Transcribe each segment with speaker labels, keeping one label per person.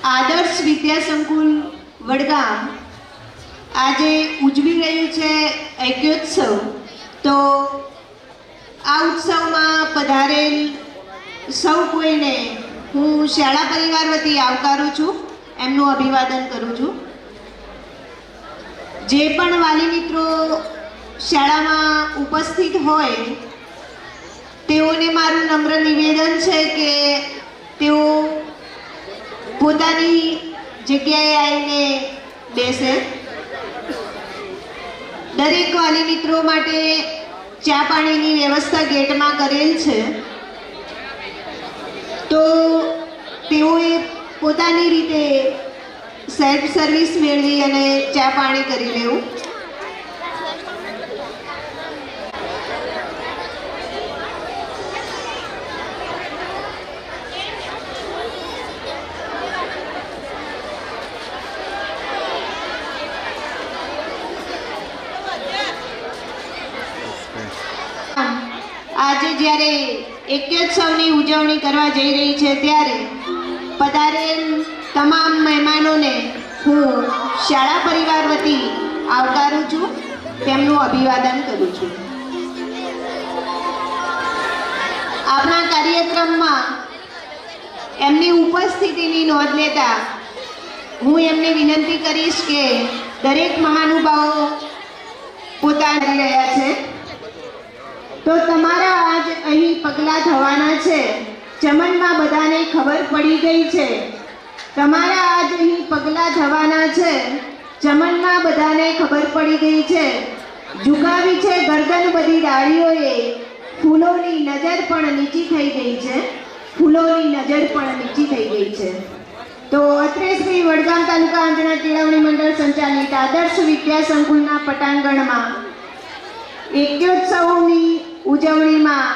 Speaker 1: આદર્શ વિદ્યા સંકુલ વડગામ આજે ઉજવી રહ્યું છે ઐક્યોત્સવ। તો આ ઉત્સવમાં પધારેલ સૌ કોઈને હું શાળા પરિવાર વતી આવકારું છું, એમનું અભિવાદન કરું છું। જે પણ વાલી મિત્રો શાળામાં ઉપસ્થિત હોય તેઓને મારું નમ્ર નિવેદન છે કે તેઓ પોતાની જગ્યાએ આવીને બેસે। દરેક વાલી મિત્રો માટે ચા પાણીની વ્યવસ્થા ગેટમાં કરેલ છે, તો તેઓએ પોતાની રીતે સેલ્ફ સર્વિસ મેળવી અને ચા પાણી કરી લેવું। આજે જ્યારે ઐક્યોત્સવની ઉજવણી કરવા જઈ રહી છે ત્યારે પધારેલ તમામ મહેમાનોને હું શાળા પરિવાર વતી આવકારું છું, તેમનું અભિવાદન કરું છું। આપણા કાર્યક્રમમાં એમની ઉપસ્થિતિની નોંધ લેતા હું એમને વિનંતી કરીશ કે દરેક મહાનુભાવો પોતાના રહ્યા છે, તો તમારા આજ અહીં પગલાં થવાના છે। ચમનમાં બધાને ખબર પડી ગઈ છે, તમારા આજ અહીં પગલાં થવાના છે। ચમનમાં બધાને ખબર પડી ગઈ છે, ઝુકાવી છે ગરદન બધી ડાળીઓએ, ફૂલોની નજર પણ નીચી થઈ ગઈ છે, ફૂલોની નજર પણ નીચી થઈ ગઈ છે। તો અત્રે શ્રી વડગામ તાલુકા આંજણા કેળવણી મંડળ સંચાલિત આદર્શ વિદ્યા સંકુલના પટાંગણમાં ઐક્યોત્સવની ઉજવણીમાં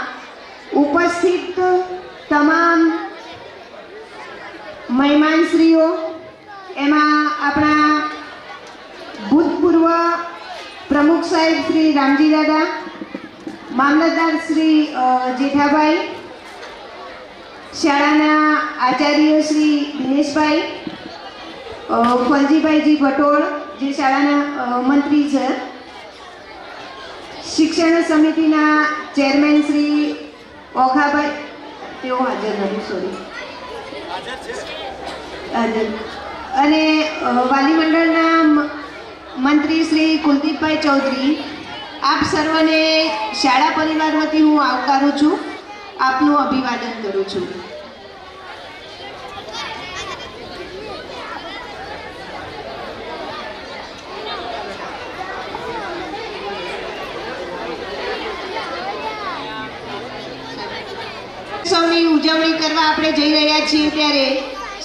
Speaker 1: ઉપસ્થિત તમામ મહેમાનશ્રીઓ, એમાં આપણા ભૂતપૂર્વ પ્રમુખ સાહેબ શ્રી રામજી દાદા, મામલતદાર શ્રી જેઠાભાઈ, શાળાના આચાર્ય શ્રી દિનેશભાઈ, ફલજીભાઈજી ભટોળ જે શાળાના મંત્રી છે, શિક્ષણ સમિતિના ચેરમેન શ્રી ઓખાભાઈ, તેઓ હાજર નથી, સોરી હાજર, અને વાલી મંડળના મંત્રી શ્રી કુલદીપભાઈ ચૌધરી, આપ સર્વને શાળા પરિવાર વતી હું આવકારું છું, આપનું અભિવાદન કરું છું। ઉત્સવની ઉજવણી કરવા આપણે જઈ રહ્યા છીએ ત્યારે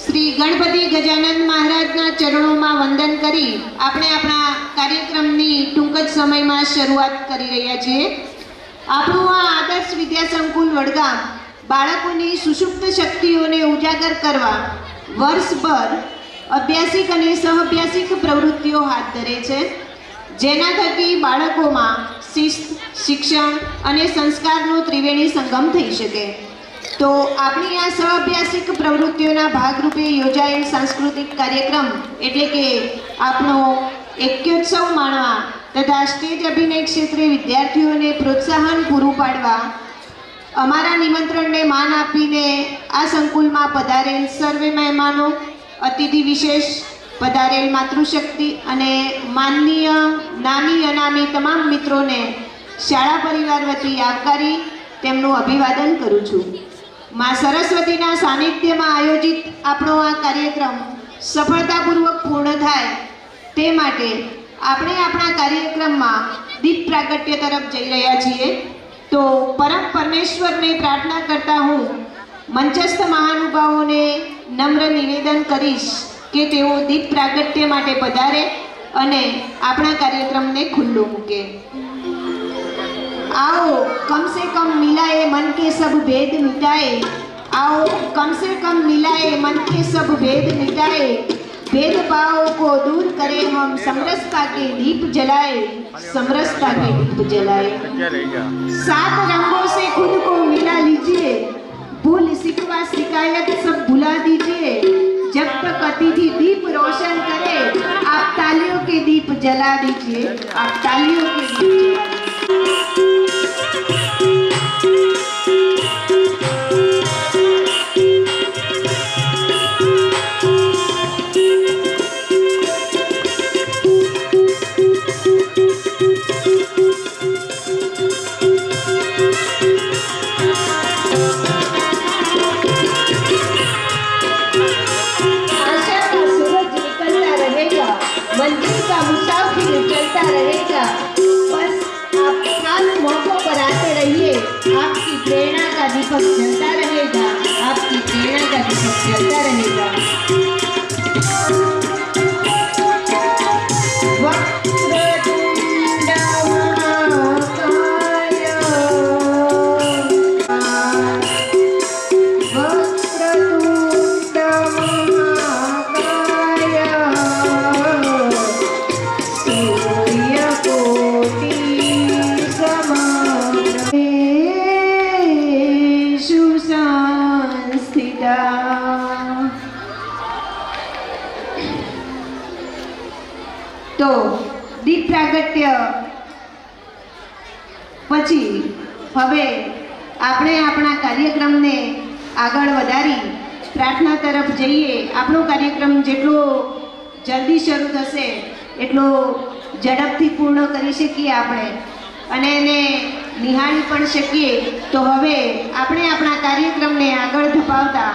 Speaker 1: શ્રી ગણપતિ ગજાનંદ મહારાજના ચરણોમાં વંદન કરી આપણે આપણા કાર્યક્રમની ટૂંક જ સમયમાં શરૂઆત કરી રહ્યા છીએ। આપણું આ આદર્શ વિદ્યા સંકુલ વડગામ બાળકોની સુષુપ્ત શક્તિઓને ઉજાગર કરવા વર્ષભર અભ્યાસિક અને સહઅભ્યાસિક પ્રવૃત્તિઓ હાથ ધરે છે, જેના થકી બાળકોમાં શિસ્ત, શિક્ષણ અને સંસ્કારનો ત્રિવેણી સંગમ થઈ શકે। તો આપણી આ સહઅભ્યાસિક પ્રવૃત્તિઓના ભાગરૂપે યોજાયેલ સાંસ્કૃતિક કાર્યક્રમ એટલે કે આપણો ઐક્યોત્સવ માણવા તથા સ્ટેજ અભિનય ક્ષેત્રે વિદ્યાર્થીઓને પ્રોત્સાહન પૂરું પાડવા અમારા નિમંત્રણને માન આપીને આ સંકુલમાં પધારેલ સર્વે મહેમાનો, અતિથિ વિશેષ પધારેલ માતૃશક્તિ અને માનનીય નામી અનામી તમામ મિત્રોને શાળા પરિવાર વતી આવકારી તેમનું અભિવાદન કરું છું। માં સરસ્વતીના સાનિધ્યમાં આયોજિત આપણો આ કાર્યક્રમ સફળતાપૂર્વક પૂર્ણ થાય તે માટે આપણે આપણા કાર્યક્રમમાં દીપ પ્રાગટ્ય તરફ જઈ રહ્યા છીએ। તો પરમ પરમેશ્વરને પ્રાર્થના કરતા હું મંચસ્થ મહાનુભાવોને નમ્ર નિવેદન કરીશ કે તેઓ દીપ પ્રાગટ્ય માટે પધારે અને આપણા કાર્યક્રમને ખુલ્લો મૂકે। आओ कम से कम मिलाए मन के सब भेद मिटाए, आओ कम से कम मिलाए मन के सब भेद मिटाए, भेदभाव को दूर करें हम समरसता के दीप जलाए, समरसता के दीप जलाए। सात रंगों से खुद को मिला लीजिए, भूल शिकवा शिकायत सब भुला दीजिए, जब तक अति के दीप जला दीजिए, आप तालियों के दीप जला दीजिए। आशा का सूरज निकलता रहेगा, मंजिल का मुसाफिर चलता रहेगा। बस आप खास मौकों पर आते रहिए, आपकी प्रेरणा का दीपक जलता रहेगा, आपकी प्रेरणा का दीपक जलता रहेगा। वक्रतुंड महाकाय, वक्रतुंड महाकाय, सूर्यकोटि समप्रभेषु संस्थिता। તો દીપ પ્રાગટ્ય પછી હવે આપણે આપણા કાર્યક્રમને આગળ વધારી પ્રાર્થના તરફ જઈએ। આપણો કાર્યક્રમ જેટલો જલ્દી શરૂ થશે એટલો ઝડપથી પૂર્ણ કરી શકીએ આપણે અને એને નિહાળી પણ શકીએ। તો હવે આપણે આપણા કાર્યક્રમને આગળ ધપાવતા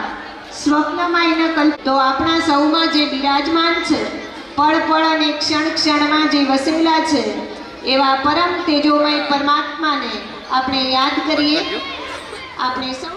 Speaker 1: સ્વપ્નમયના કલ્પ તો આપણા સૌમાં જે બિરાજમાન છે, પળ પળ અને ક્ષણ ક્ષણમાં જે વસેલા છે એવા પરમ તેજોમય પરમાત્માને આપણે યાદ કરીએ। આપણે સૌ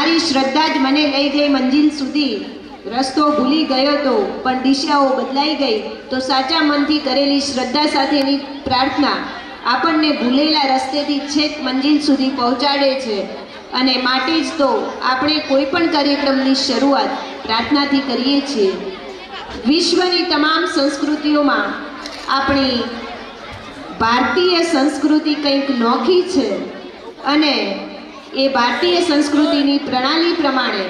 Speaker 1: મારી શ્રદ્ધા જ મને લઈ ગઈ મંજિલ સુધી. રસ્તો ભૂલી ગયો તો પણ દિશાઓ બદલાઈ ગઈ. તો સાચા મનથી કરેલી શ્રદ્ધા સાથેની પ્રાર્થના આપણને ભૂલેલા રસ્તેથી છેક મંજિલ સુધી પહોંચાડે છે. અને માટે જ તો આપણે કોઈ પણ કાર્યક્રમની શરૂઆત પ્રાર્થનાથી કરીએ છીએ. વિશ્વની તમામ સંસ્કૃતિઓમાં આપણી ભારતીય સંસ્કૃતિ કંઈક નોખી છે અને એ ભારતીય સંસ્કૃતિની પ્રણાલી પ્રમાણે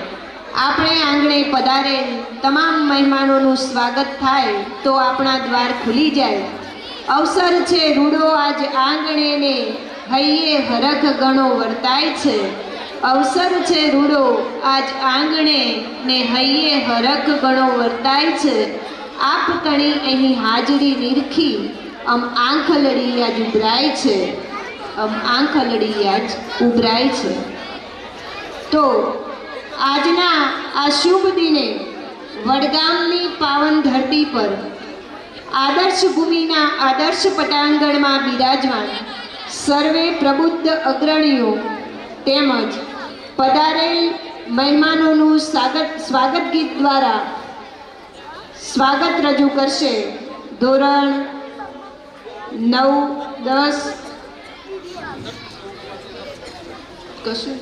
Speaker 1: આપણે આંગણે પધારેલ તમામ મહેમાનોનું સ્વાગત થાય તો આપણા દ્વાર ખુલી જાય. અવસર છે રૂડો આજ આંગણે ને હૈયે હરખ ગણો વર્તાય છે. અવસર છે રૂડો આજ આંગણે ને હૈયે હરખ ગણો વર્તાય છે. આપ તણી અહીં હાજરી નિરખી આમ આંખ લડી આજ ઉભરાય છે. આમ આંખ લડી આજ ઉભરાય છે. તો આજના આ શુભ દિને વડગામની પાવન ધરતી પર આદર્શ ભૂમિના આદર્શ પટાંગણમાં બિરાજમાન સર્વે પ્રબુદ્ધ અગ્રણીઓ તેમજ પધારેલ મહેમાનોનું સ્વાગત ગીત દ્વારા સ્વાગત રજૂ કરશે ધોરણ 9, 10 કશું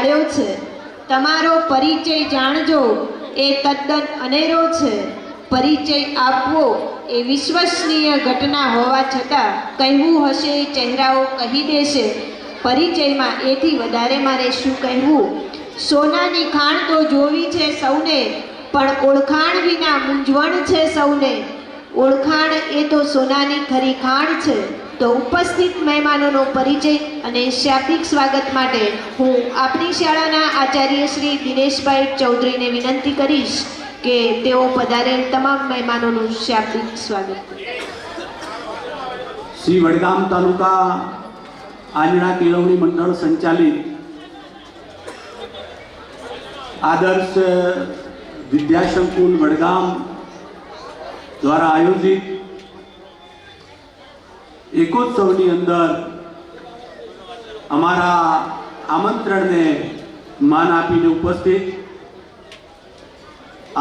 Speaker 1: જાળ્યો છે. તમારો પરિચય જાણજો એ તદ્દન અનેરો છે. પરિચય આપવો એ વિશ્વસનીય ઘટના હોવા છતાં કહેવું હશે એ ચહેરાઓ કહી દેશે. પરિચયમાં એથી વધારે મારે શું કહેવું. સોનાની ખાણ તો જોવી છે સૌને, પણ ઓળખાણ વિના મૂંઝવણ છે સૌને. ઓળખાણ એ તો સોનાની ખરી ખાણ છે. તો ઉપસ્થિત મહેમાનોનો પરિચય અને શાબ્દિક સ્વાગત માટે હું આપણી શાળાના આચાર્ય શ્રી દિનેશભાઈ ચૌધરીને વિનંતી કરીશ કે તેઓ પધારેલ તમામ મહેમાનોનું શાબ્દિક સ્વાગત કરે.
Speaker 2: શ્રી વડગામ તાલુકા આંજણા કેળવણી મંડળ સંચાલિત આદર્શ વિદ્યાસંકુલ વડગામ દ્વારા આયોજિત એકોત્સવની અંદર અમારા આમંત્રણને માન આપીને ઉપસ્થિત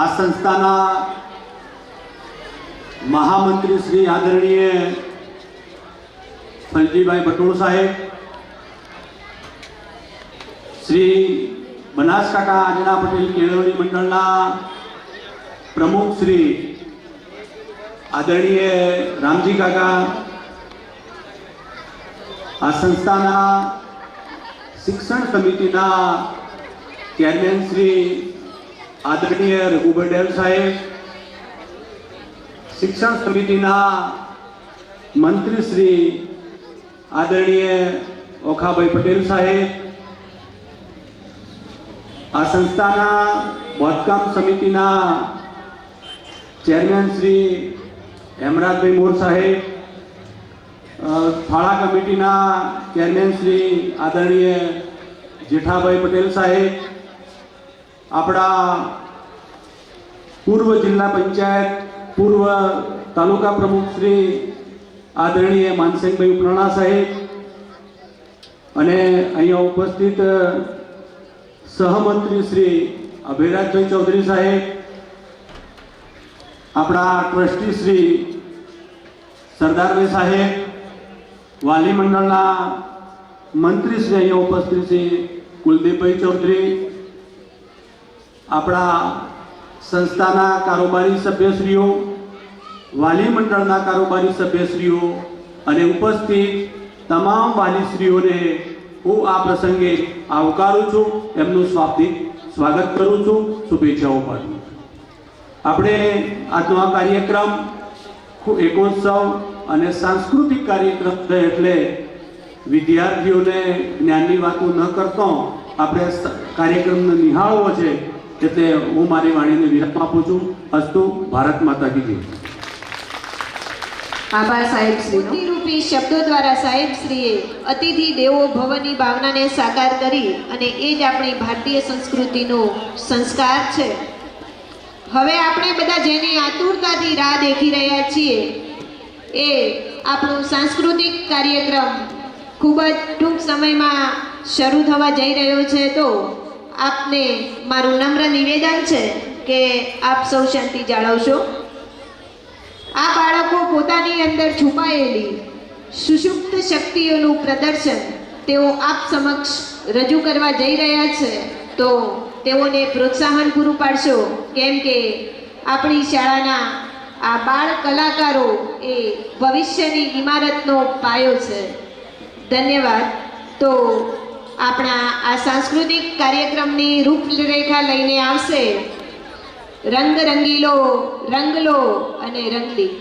Speaker 2: આ સંસ્થાના મહામંત્રી શ્રી આદરણીય ફલજીભાઈ ભટોળ સાહેબ, શ્રી બનાસકાંઠા આંજણા પટેલ કેળવણી મંડળના પ્રમુખ શ્રી આદરણીય રામજી કાકા, આ સંસ્થાના શિક્ષણ સમિતિના ચેરમેન શ્રી આદરણીય રઘુભાઈ ડેલ સાહેબ, શિક્ષણ સમિતિના મંત્રી શ્રી આદરણીય ઓખાભાઈ પટેલ સાહેબ, આ સંસ્થાના બાંધકામ સમિતિના ચેરમેન શ્રી હેમરાજભાઈ મોર સાહેબ, ફાળા કમિટીના ચેરમેન શ્રી આદરણીય જેઠાભાઈ પટેલ સાહેબ, આપણા પૂર્વ જિલ્લા પંચાયત પૂર્વ તાલુકા પ્રમુખ શ્રી આદરણીય માનસિંહભાઈ ઉપરાણા સાહેબ અને અહીંયા ઉપસ્થિત સહમંત્રી શ્રી અભયરાજભાઈ ચૌધરી સાહેબ, આપણા ટ્રસ્ટી શ્રી સરદારભાઈ સાહેબ, વાલી મંડળના મંત્રી શ્રી અહીંયા ઉપસ્થિત શ્રી કુલદીપભાઈ ચૌધરી, આપણા સંસ્થાના કારોબારી સભ્યશ્રીઓ, વાલી મંડળના કારોબારી સભ્યશ્રીઓ અને ઉપસ્થિત તમામ વાલીશ્રીઓને હું આ પ્રસંગે આવકારું છું, એમનું શાબ્દિક સ્વાગત કરું છું, શુભેચ્છાઓ પાઠવું છું. આપણે આજનો આ કાર્યક્રમ એકોત્સવ અને સાંસ્કૃતિક કાર્યક્રમ છે એટલે વિદ્યાર્થીઓને જ્ઞાનની વાતો ન કરતો આપણે કાર્યક્રમને નિહાળવો છે, એટલે હું મારી વાણીને વિરામ આપું છું. અસ્તુ. ભારત માતા કી જય.
Speaker 1: આભાર સાહેબ શ્રી. રૂપી શબ્દો દ્વારા સાહેબ શ્રીએ અતિથિ દેવો ભવની ભાવનાને સાકાર કરી અને એ જ આપણી ભારતીય સંસ્કૃતિનો સંસ્કાર છે. હવે આપણે બધા જેની આતુરતાથી રાહ દેખી રહ્યા છીએ એ આપણો સાંસ્કૃતિક કાર્યક્રમ ખૂબ જ ટૂંક સમયમાં શરૂ થવા જઈ રહ્યો છે. તો આપને મારું નમ્ર નિવેદન છે કે આપ સૌ શાંતિ જાળવશો. આ બાળકો પોતાની અંદર છુપાયેલી સુષુપ્ત શક્તિઓનું પ્રદર્શન તેઓ આપ સમક્ષ રજૂ કરવા જઈ રહ્યા છે. તો તેઓને પ્રોત્સાહન પૂરું પાડશો, કેમ કે આપણી શાળાના આ બાળ કલાકારો એ ભવિષ્યની ઇમારતનો પાયો છે. ધન્યવાદ. તો આપણા આ સાંસ્કૃતિક કાર્યક્રમની રૂપરેખા લઈને આવશે રંગ રંગીલો, રંગલો અને રંગલી.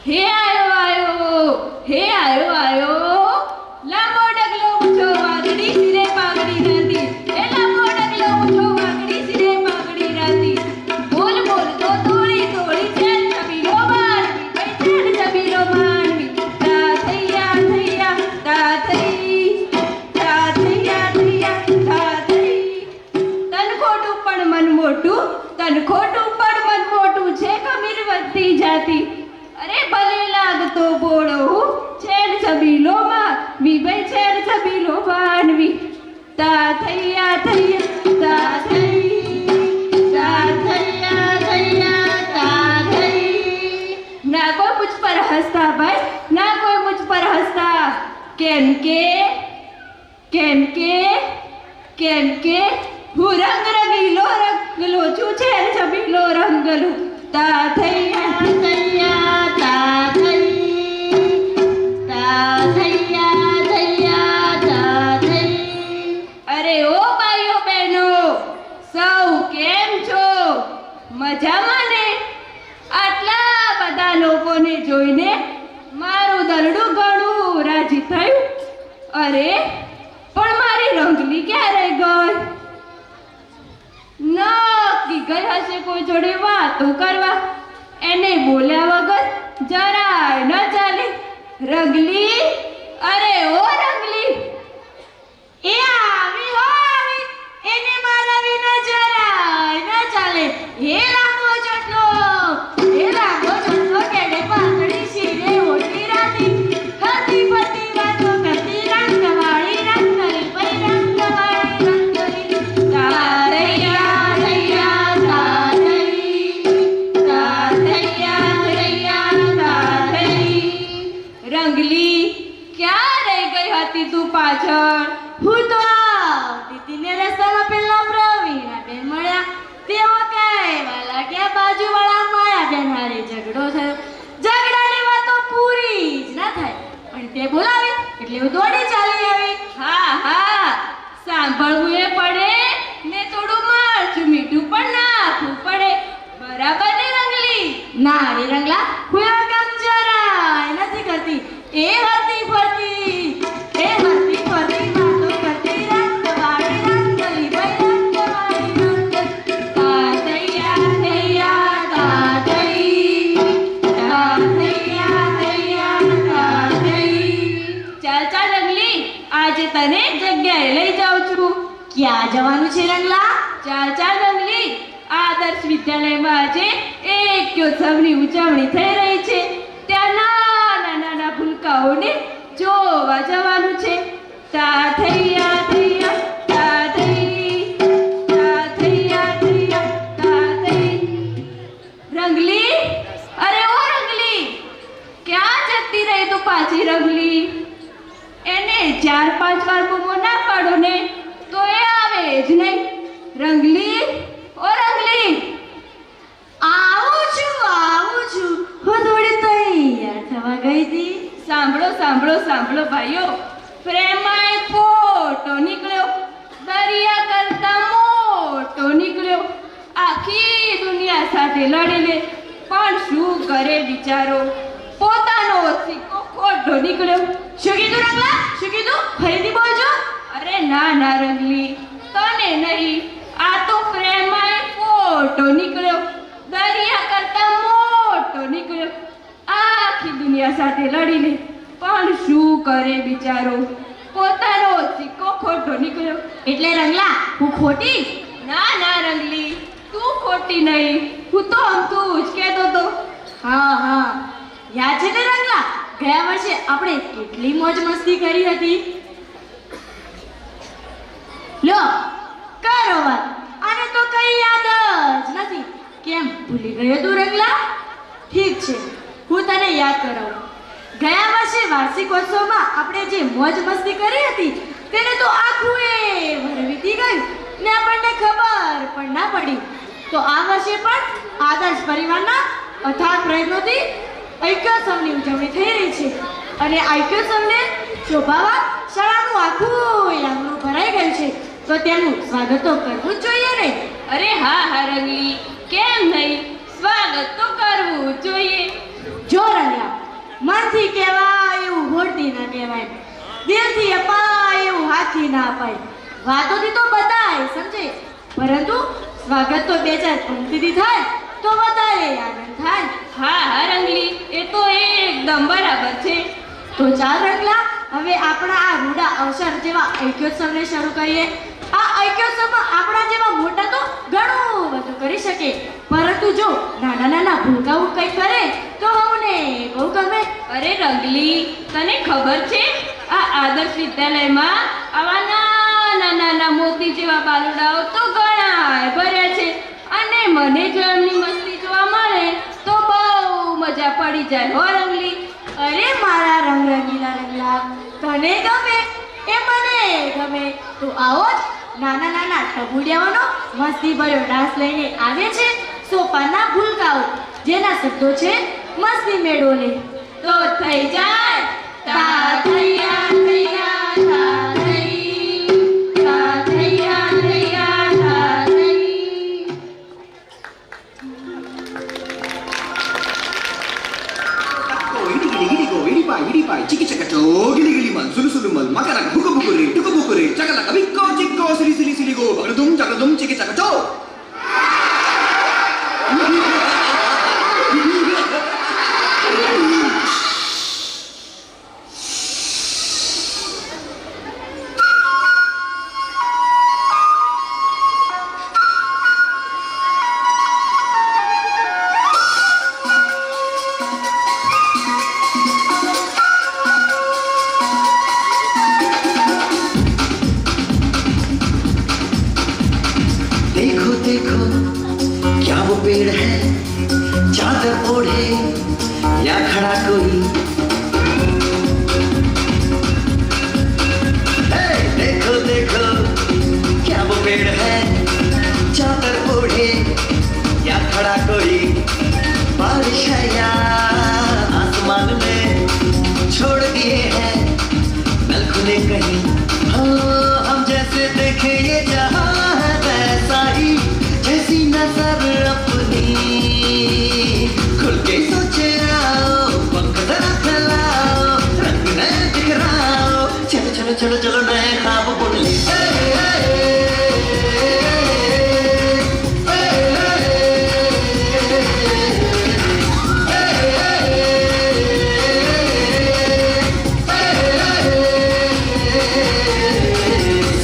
Speaker 3: હે આયો આયો, હે આયો આયો, લાંબો ડગલો ઊંચો વાગડી સિરે પાઘડી રાતી, હે લાંબો ડગલો ઊંચો વાગડી સિરે પાઘડી રાતી, બોલ બોલ તો તોડી તોડી ચેન છબીલો માનવી, ભાઈ ચેન છબીલો માનવી, તા થૈયા થૈયા તા થઈ, તા થૈયા થૈયા તા થઈ. તન ખોટું પણ મન મોટું, તન ખોટું પણ મન મોટું છે ખમીર વધતી જાતી. અરે ભલે લાગતો બોળો છેડ છબીલો માં વી ભાઈ છેડ છબીલો માનવી. તા થૈયા થૈયા તા થઈ
Speaker 1: તા થૈયા થૈયા તા થઈ.
Speaker 3: ના કોઈ મુझ પર હસતા ભાઈ, ના કોઈ મુझ પર હસતા. કેમ કે હું રંગલો છું છે છબીલો રંગલો. તા થૈયા
Speaker 1: થૈયા તા થઈ. તા થૈયા થૈયા તા થઈ.
Speaker 3: અરે ઓ ભાઈઓ બહેનો, સૌ કેમ છો? મજામાં ને? આટલા બધા લોકોને જોઈને મારું દરડું ઘણું રાજી થયું. અરે પણ મારી રંગલી ક્યાં રહી ગઈ? નક્કી ગઈ હશે કોઈ જોડે વાતો કરવા. એને બોલ્યા વગર જરાય ન ચાલે. રંગલી, અરે ઓ રંગલી,
Speaker 1: એ આવી હો આવી. એને મારા વિના જરાય ન ચાલે. એ લાંબો ચોટલો કેડે પાતળી શીરે ઓઢી રાતી. હરતી ફરતી વાતો કરતી રંગવાળી રંગલી પઈ રંગવાળી રંગલી. તા થૈયા થૈયા તા થઈ. તા થૈયા થૈયા તા થઈ.
Speaker 3: રંગલી ક્યાં રહી ગઈ હતી તું પાછળ?
Speaker 1: હું તો આવતી હતી ને રસ્તામાં પેલા પ્રવીણાબેન મળ્યા. તેઓ કહેવા લાગ્યા બાજુવાળા માયાબેન હારે ઝઘડો થયો. ઝઘડાની વાતો પૂરી જ ના થાય પણ તે બોલાવી એટલે હું દોડી ચાલી આવી.
Speaker 3: હા, સાંભળવું એ પડે ને થોડું મારચું મીઠું પણ નાખવું પડે. બરાબર ને રંગલી?
Speaker 1: ના રે રંગલા, હું એવા કામ જરાય નથી કરતી. એ હરતી ફરતી વાતો કરતી રંગવાળી રંગલી પઈ રંગવાળી રંગલી. તા થૈયા થૈયા તા થઈ. તા થૈયા થૈયા તા થઈ.
Speaker 3: ચાલ રંગલી, આજે તને જગ્યાએ લઈ જાઉં છું.
Speaker 1: ક્યાં જવાનું છે રંગલા?
Speaker 3: ચાલ રંગલી, આદર્શ વિદ્યાલયમાં આજે એક્યોત્સવની ઉજવણી થઈ રહી છે. ત્યાં નાના ભૂલકાઓને જોવા જવાનું છે. તા થૈયા થૈયા તા થઈ. તા થૈયા થૈયા તા થઈ. રંગલી, અરે ઓ રંગલી, ક્યાં જતી રહી તું પાછી રંગલી? એને 4-5 વાર બૂમો ના પાડો ને તો એ આવે જ નહીં. રંગલી, ઓ રંગલી,
Speaker 1: આવું છું હું થોડી તૈયાર થવા ગઈ હતી.
Speaker 3: સાંભળો ભાઈઓ, પ્રેમમાં એક ફોટો નીકળ્યો, દરિયા કરતા મોટો નીકળ્યો. આખી દુનિયા સાથે લડી લે પણ શું કરે બિચારો? પોતાનો સિક્કો ખોટો નીકળ્યો.
Speaker 1: શું કીધું રંગલા? શું કીધું? ફરીથી બોલજો.
Speaker 3: અરે ના રંગલી, તને નહીં. આ તો પ્રેમમાં એક ફોટો નીકળ્યો, દરિયા કરતા મોટો નીકળ્યો. આખી દુનિયા સાથે લડી લે પણ શું કરે બિચારો? પોતાનો સિક્કો ખોટો નીકળ્યો.
Speaker 1: એટલે રંગલા હું ખોટી?
Speaker 3: ના રંગલી, તું ખોટી નહીં. હું તો તું જ કહેતો તો.
Speaker 1: હા યાદ છે ને રંગલા, ગયા વર્ષે આપણે કેટલી મોજ મસ્તી કરી હતી. લો કરો વાત. આને તો કઈ યાદ જ નથી. કેમ ભૂલી ગયો તું રંગલા? ઠીક છે, હું તને યાદ કરાવું. ગયા વર્ષે વાર્ષિકોત્સવમાં આપણે જે મોજ મસ્તી કરી હતી તેને તો આખું એ વર વીતી ગયું ને આપણને ખબર પણ ના પડી. તો આ વર્ષે પણ આદર્શ પરિવારના અથાગ પ્રયત્નોથી ઐક્યોત્સવની ઉજવણી થઈ રહી છે અને ઐક્યોત્સવને શોભાવવા શાળાનું આખું આંગણું ભરાઈ ગયું છે. તો તેનું સ્વાગત તો કરવું જ જોઈએ ને?
Speaker 3: અરે હા રંગલી, કેમ નહીં? સ્વાગત તો કરવું જ જોઈએ.
Speaker 1: જો રંગલા, મનથી કહેવાય એવું હોડથી ના કહેવાય, દિલથી અપાય એવું હાથથી ના અપાય. વાતોથી તો બધાય સમજે પરંતુ સ્વાગત તો 2-4 પંક્તિથી થાય તો વધારે આનંદ થાય.
Speaker 3: હા રંગલી, એ તો એકદમ બરાબર છે.
Speaker 1: તો ચાલ રંગલા, હવે આપણા આ રૂડા અવસર જેવા ઐક્યોત્સવને શરૂ કરીએ. આ ઐક્યોત્સવમાં આપણા જેવા મોટા તો ઘણું બધું કરી શકે પરંતુ જો નાના ભૂલકાઓ કંઈ કરે તો અમને બહુ ગમે.
Speaker 3: અરે રંગલી, તને ખબર છે આ આદર્શ વિદ્યાલયમાં આવા નાના મંદી જેવા બાલુડાઓ તો ઘણા ભર્યા છે અને મને જો એમની મસ્તી જોવા મળે તો બહુ મજા પડી જાય હો રંગલી.
Speaker 4: અરે મારા રંગરંગીના રંગલા, તને ગમે એ મને ગમે. તો આવો જ નાના નાના ટબુડિયાઓનો મસ્તી ભર્યો ડાન્સ લઈને આવે છે સોપાના ભૂલકાઓ, જેના શબ્દો છે મસ્તી મેળોને.
Speaker 3: તો થઈ જાય તા થૈયા થૈયા તા થઈ, તા થૈયા થૈયા તા થઈ.
Speaker 5: Ini gini gini go, ini pai, ciki caka co, gili gili mal, sulu sulu mal, makan buku buku re, cakala kabiko ciko, sili go, cakadum, ciki caka co. देखो देखो क्या वो पेड़ है, चादर ओढ़े या खड़ा कोई. हे देखो देखो क्या वो पेड़ है, चादर ओढ़े या खड़ा कोई. बारिश है या आसमान में छोड़ दिए हैं नल खुले कहीं. हो हम जैसे देखे ये जहां है वैसा ही, जैसी नजर अपनी खुल के सोचे आओ, पंख जरा फैलाओ, रंग नए दिखराओ. चलो चलो चलो चलो नए ख्वाब बुन ले.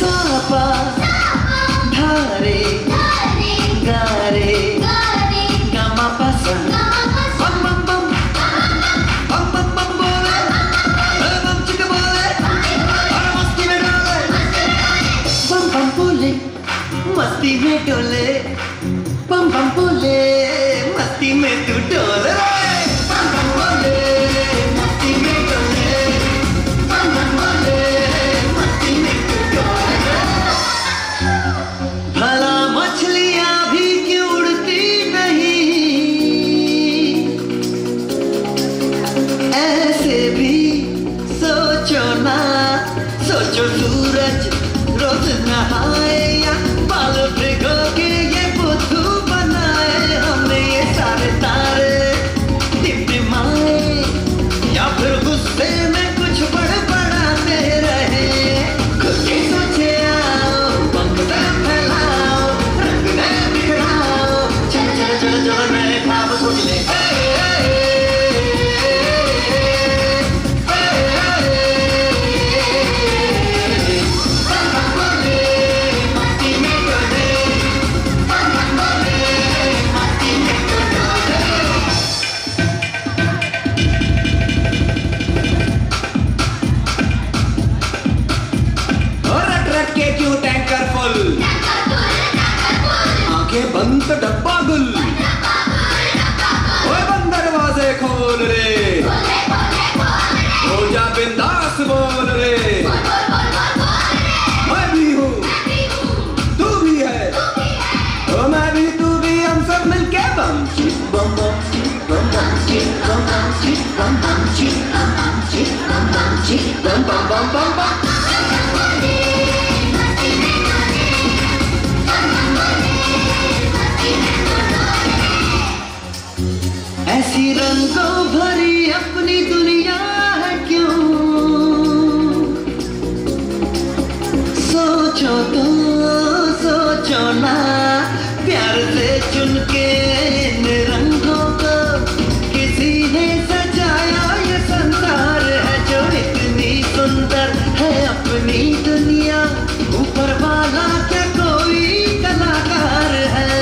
Speaker 5: सापा धारे गारे गामा पासा बम बम बम बम बम बम बोले, बम चिक बोले, और मस्ती में डोले. बम बम बोले मस्ती में डोले, बम बम बोले मस्ती में तू डोले. बम बम बोले मस्ती में डोले, बम बम बोले मस्ती में तू डोले. भला मछलियां भी क्यों उड़ती नहीं, ऐसे भी सोचो ना. सोचो सूरज रोज नहाए या बाल भिगो के ये बुद्धू बनाए. हमने ये सारे तारे टिमटिमाए या फिर गुस्से में कुछ बड़बड़ाते रहे. खुद के सोचे आओ, पंख जरा फैलाओ, रंग नए बिखराओ. चलो चलो चलो चलो नए ख्वाब बुन ले. बम बम बोले मस्ती में डोले, बम बम बोले मस्ती में डोले. और रट रट के क्यों टैंकर फुल, आंखें बंद तो डब्बा गुल. ओए बंद दरवाजे खोल रे, हो जा बिंदास बोल रे. मैं भी हूँ तू भी है, ओ मैं भी तू भी, हम सब मिलके बम चिप बम बम चिप बम बम चिप बम बम चिप बम बम चिप बम बम चिप बम बम चिप बम बम बम बम बम. ऐसी रंगों भरी अपनी दुनिया है क्यों, सोचो तो सोचो ना. प्यार से चुन के इन रंगों को किसी ने सजाया. ये संसार है जो इतनी सुंदर है अपनी दुनिया. ऊपर वाला क्या कोई कलाकार है.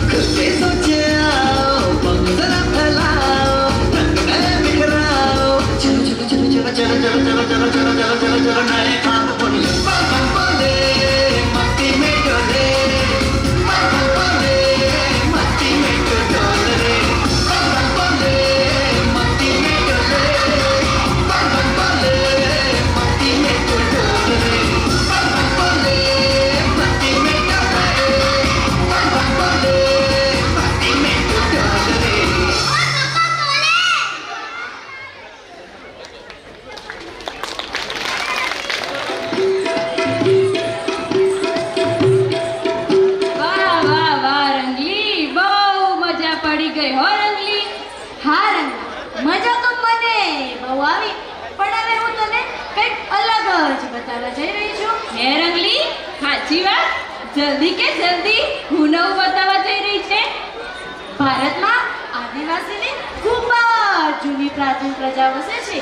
Speaker 5: खुद से सोचे आओ, पंख जरा फैलाओ, रंग नए बिखराओ. चलो चलो चलो चलो चलो चलो चलो चलो चलो चलो चलो चलो नए ख्वाब बुन ले. बम बम बोले मस्ती में
Speaker 3: હે રંગલી, સાચી વાત? જલ્દી કે જલ્દી હું નવું બતાવવા જઈ રહી છે.
Speaker 4: ભારતમાં આદિવાસીની ખૂબ જ જૂની પ્રાચીન પ્રજા વસે છે.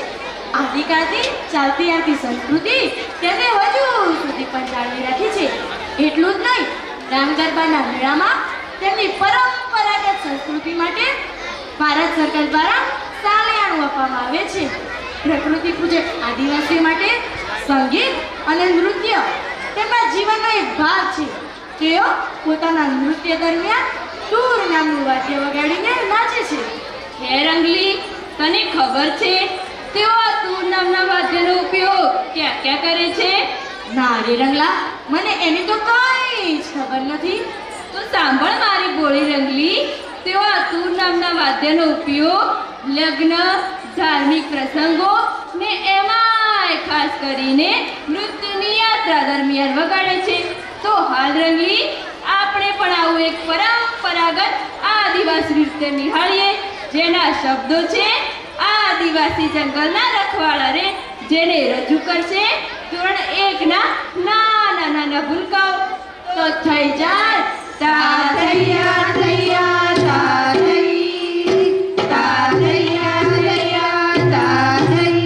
Speaker 4: આદિકાળથી ચાલતી આવતી સંસ્કૃતિ તેને હજુ સુધી પણ જાળવી રાખી છે. એટલું જ નહીં, રામ ગરબાના મેળામાં તેમની પરંપરાગત સંસ્કૃતિ માટે ભારત સરકાર દ્વારા સાલિયાણું આપવામાં આવે છે. પ્રકૃતિ પૂજક આદિવાસીઓ માટે સંગીત અને નૃત્ય તેમના જીવનનો એક ભાગ છે. તેઓ પોતાના નૃત્ય દરમિયાન તૂર નામનું વાદ્ય વગાડીને નાચે છે.
Speaker 3: હે રંગલી, તને ખબર છે તેઓ આ તૂર નામના વાદ્યનો ઉપયોગ ક્યાં ક્યાં કરે છે?
Speaker 4: ના રે રંગલા, મને એની તો કઈ જ ખબર નથી.
Speaker 3: તો સાંભળ મારી બોળી રંગલી, તેઓ આ તૂર નામના વાદ્યનો ઉપયોગ લગ્ન, ધાર્મિક પ્રસંગો ને એમાંય ખાસ કરીને નૃત્યની યાત્રા દરમિયાન વગાડે છે. તો હાલ રંગલી, આપણે પણ આવું એક પરંપરાગત આદિવાસી નૃત્ય નિહાળીએ, જેના શબ્દો છે આદિવાસી જંગલના રખવાળા રે, જેને રજૂ કરશે ધોરણ 1 ના નાના નાના ભૂલકાઓ. તો થઈ જાય તા થૈયા થૈયા તા થઈ, તા થૈયા થૈયા તા થઈ.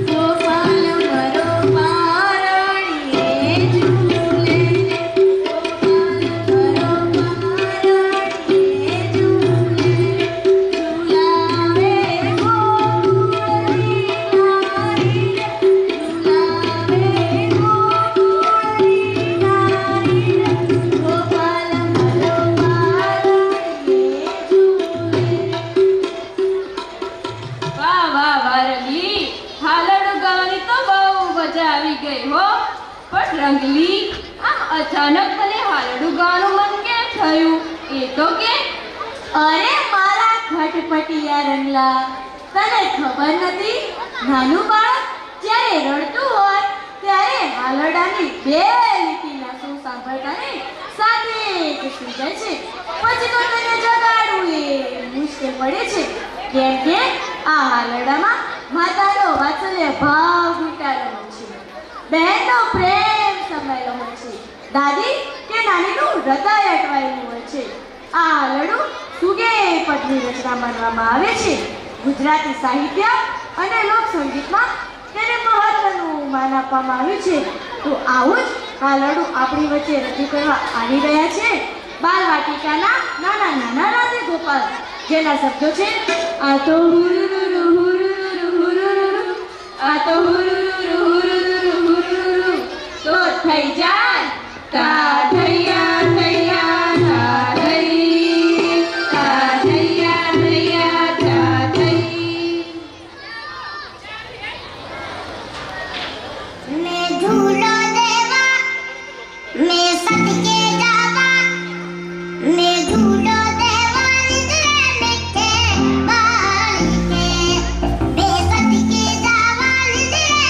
Speaker 4: ગોપાલ મરો પારણીએ ઝૂલે ગોપાલ મરો પારણીએ ઝૂલે ઝૂલાવે ગોકુળની નારી ઝૂલાવે ગોકુળની નારી ગોપાલ મરો પારણીએ ઝૂલે.
Speaker 3: વાહ વાહ વારલી, હાલરડું ગાવાની તો બહુ મજા આવી ગઈ હો. પણ રંગલી, આમ અચાનક તને હાલરડું ગાવાનું મન કેમ થયું એ તો કે.
Speaker 4: અરે મારા ખટપટિયા રંગલા, તને ખબર નથી? નાનું બાળક જ્યારે રડતું હોય ત્યારે હાલરડાની બે લીટીના સૂર સાંભળતાને સાથે જ સૂઈ જાય છે. પછી તો તેને જગાડવું એ મુશ્કેલ પડે છે, કેમ કે આ હાલરડામાં માતાનો વાત્સલ્ય ભાવ ઘૂંટાયેલો હોય છે, બહેનનો પ્રેમ સમાયેલો હોય છે, દાદી કે નાનીનું હૃદય અટવાયેલું હોય છે. આ હાલરડું સુગે પદની રચના માનવામાં આવે છે. ગુજરાતી સાહિત્ય અને લોકસંગીતમાં તેને મહત્વનું માન આપવામાં આવ્યું છે. તો આવું જ હાલરડું આપણી વચ્ચે રજૂ કરવા આવી રહ્યા છે બાલવાટિકાના નાના નાના રાધે ગોપાલ, જેના શબ્દો છે આ તો હુરુરુરુ હુરુરુરુ હુરુરુરુ, આ તો હુરુરુરુ હુરુરુરુ હુરુરુરુ,
Speaker 3: તો થઈ જાય તા થૈયા થૈયા તા થઈ, તા થૈયા થૈયા તા થઈ.
Speaker 6: मैं झूलो देवा मैं सदके जावा मैं झूलो देवा निद्रे में के बाल के मैं सदके जावा निद्रे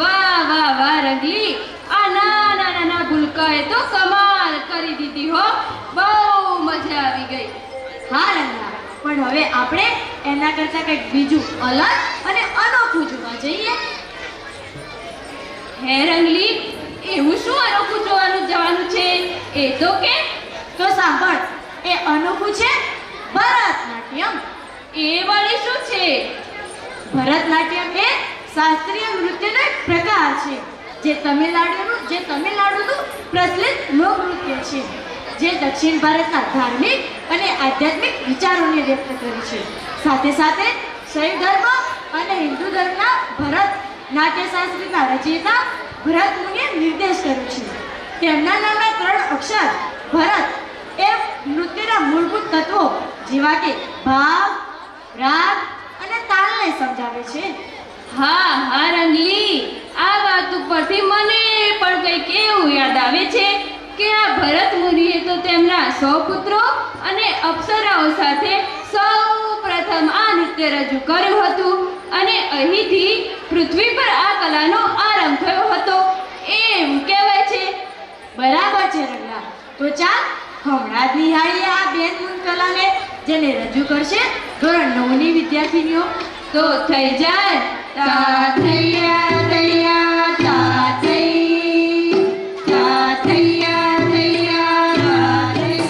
Speaker 3: વાહ વાહ વાહ રંગલી, આ નાના નાના ભૂલકાએ તો કમાલ કરી દીધી હો. બહુ મજા આવી ગઈ.
Speaker 4: હા રંગલા, પણ હવે આપણે એના કરતાં કંઈક બીજું અલગ અને અનોખું જોવા જઈએ.
Speaker 3: હે રંગલી, એવું શું અનોખું જવાનું છે એ તો કે.
Speaker 4: તો સાંભળ, એ અનોખું છે ભરતનાટ્યમ.
Speaker 3: એ વળી શું છે?
Speaker 4: ભરતનાટ્યમ એ શાસ્ત્રીય નૃત્યનો એક પ્રકાર છે જે તમિલનાડુનું પ્રચલિત લોકનૃત્ય છે, જે દક્ષિણ ભારતના ધાર્મિક અને આધ્યાત્મિક વિચારોને વ્યક્ત કરે છે. સાથે સાથે શૈવ ધર્મ અને હિન્દુ ધર્મના ભરત નાટ્યશાસ્ત્રના રચયિતા ભરત મુનિએ નિર્દેશ કર્યો છે. તેમના નામના 3 અક્ષર ભરત એ નૃત્યના મૂળભૂત તત્વો જેવા કે ભાવ, રાગ અને તાલને સમજાવે છે.
Speaker 3: હા હા રંગલી, આ વાત ઉપરથી મને પણ કંઈક એવું યાદ આવે છે કે આ ભરત મુનિએ તો તેમના 100 પુત્રો અને અપ્સરાઓ સાથે સૌ પ્રથમ આ નૃત્ય રજૂ કર્યું હતું અને અહીંથી પૃથ્વી પર આ કલાનો આરંભ થયો હતો એમ કહેવાય છે.
Speaker 4: બરાબર છે રંગલા. તો ચાલ હમણાં જ નિહાળીએ આ બેન કલાને, જેને રજૂ કરશે ધોરણ 9 ની વિદ્યાર્થીનીઓ.
Speaker 3: તો થઈ જાય તા થૈયા થૈયા તા થઈ, તા થૈયા થૈયા તા થઈ.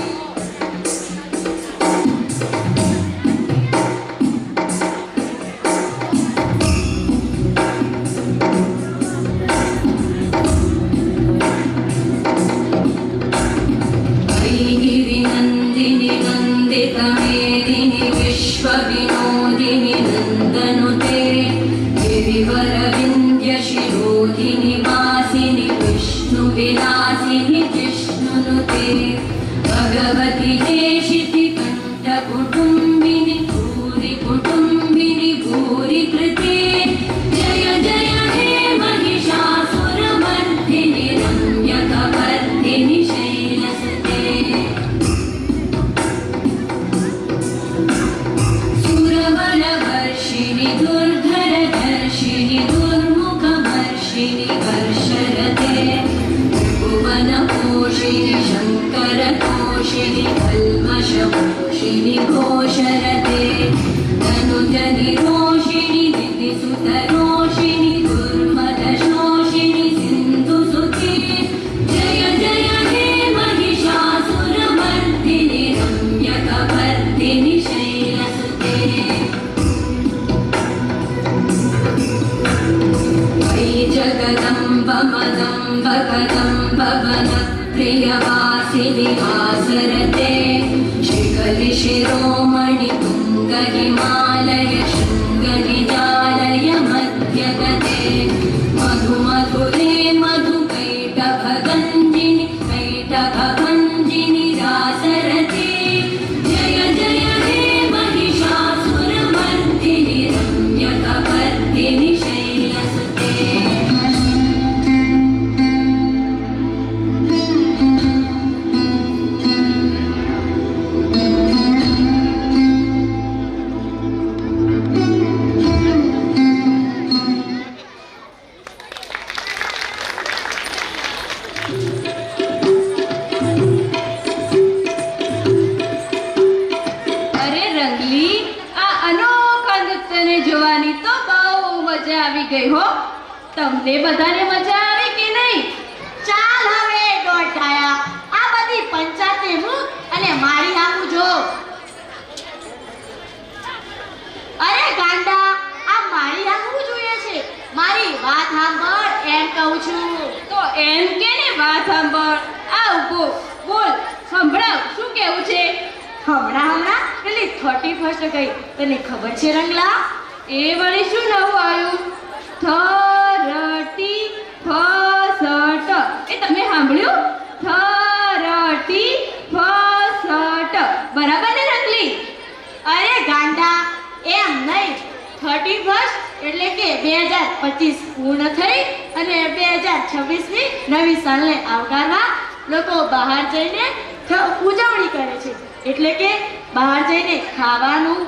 Speaker 7: गिरिनन्दिनि नन्दितमेदिनि विश्वविनोदिनि नन्दनुते गिरिवरविन्द्यशिरोधिनि वासिनि विष्णुविलासिनि जिष्णुनुते भगवति देशितिकण्ठकुटुम्बिनि भूरि कुटुम्बिनि भूरि कृते जय जय हे महिषासुरमर्दिनि रम्यकवर्दिनि शैलसुते सुरवरवर्षिणि दुर्धरदर्शिनि दुर्मुखमर्षिणि वर्षरते भुवनपोषिणि शङ्करतोषिणि कल्मषपोषिणि घोषरते तनुजनिरोषिणि दितिसुतरोषिणि दुर्मदशोषिणि सिन्धुसुते जय जय हे महिषासुरमर्दिनि रम्यकवर्दिनि शैलसुते वै जगदम्ब मदम्ब कदम्ब वनप्रियवासिनि वासरते शिखरि शिरोमणि तुङ्ग हिमालय शृङ्गनिजालय मध्यगते मधुमधुरे मधुकैटभगञ्जिनि कैटभभञ्जिनि रासरते जय जय हे महिषासुरमर्दिनि रम्यकवर्दिनि शैलसुते
Speaker 3: અરે રંગલી, આ અનોખા નૃત્યને જોવાની તો બહુ મજા આવી ગઈ હો. તમને બધાને મજા આવી કે નહીં?
Speaker 4: ચાલ હવે દોઢાયા, આ બધી પંચાતે મૂક અને મારી સામું જો. અરે ગાંડા, આ મારી સામું જોઈએ છે? મારી વાત સાંભળ એમ કહું છું.
Speaker 3: તો એમ કે ને વાત સાંભળ. આ ઉભો બોલ, સંભળાવ, શું કહેવું છે?
Speaker 4: હમણાં પેલી 31st ગઈ, તને ખબર છે રંગલા?
Speaker 3: એ વળી શું નવું આવ્યું? 31st. એ તમે સાંભળ્યું? 31st. બરાબર ને રંગલી?
Speaker 4: અરે ગાંડા, એમ નહીં. 31st એટલે કે 2025 પૂર્ણ થઈ અને 2026 ની નવી સાલને આવકારવા લોકો બહાર જઈને ઉજવણી કરે છે. એટલે કે બહાર જઈને ખાવાનું,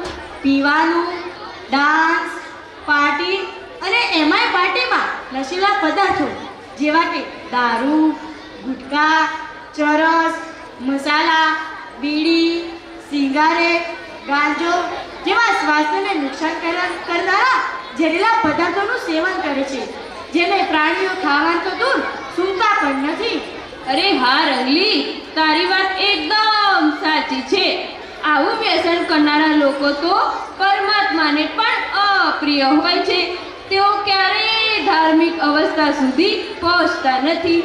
Speaker 4: પીવાનું, ડાન્સ, પાર્ટી અને એમાંય પાર્ટીમાં નશીલા પદાર્થો જેવા કે દારૂ, ગુટકા, ચરસ, મસાલા, બીડી, સિગારેટ, ગાંજો જેવા સ્વાસ્થ્યને નુકસાન કરનારા ઝેરીલા પદાર્થોનું સેવન કરે છે, જેને પ્રાણીઓ ખાવાનું તો દૂર સૂંઘતા પણ નથી.
Speaker 3: અરે હા રંગલી, તારી વાત એકદમ સાચી છે. આવું વ્યસન કરનારા લોકો તો પરમાત્માને પણ અપ્રિય હોય છે. તેઓ ક્યારેય ધાર્મિક અવસ્થા સુધી પહોંચતા નથી.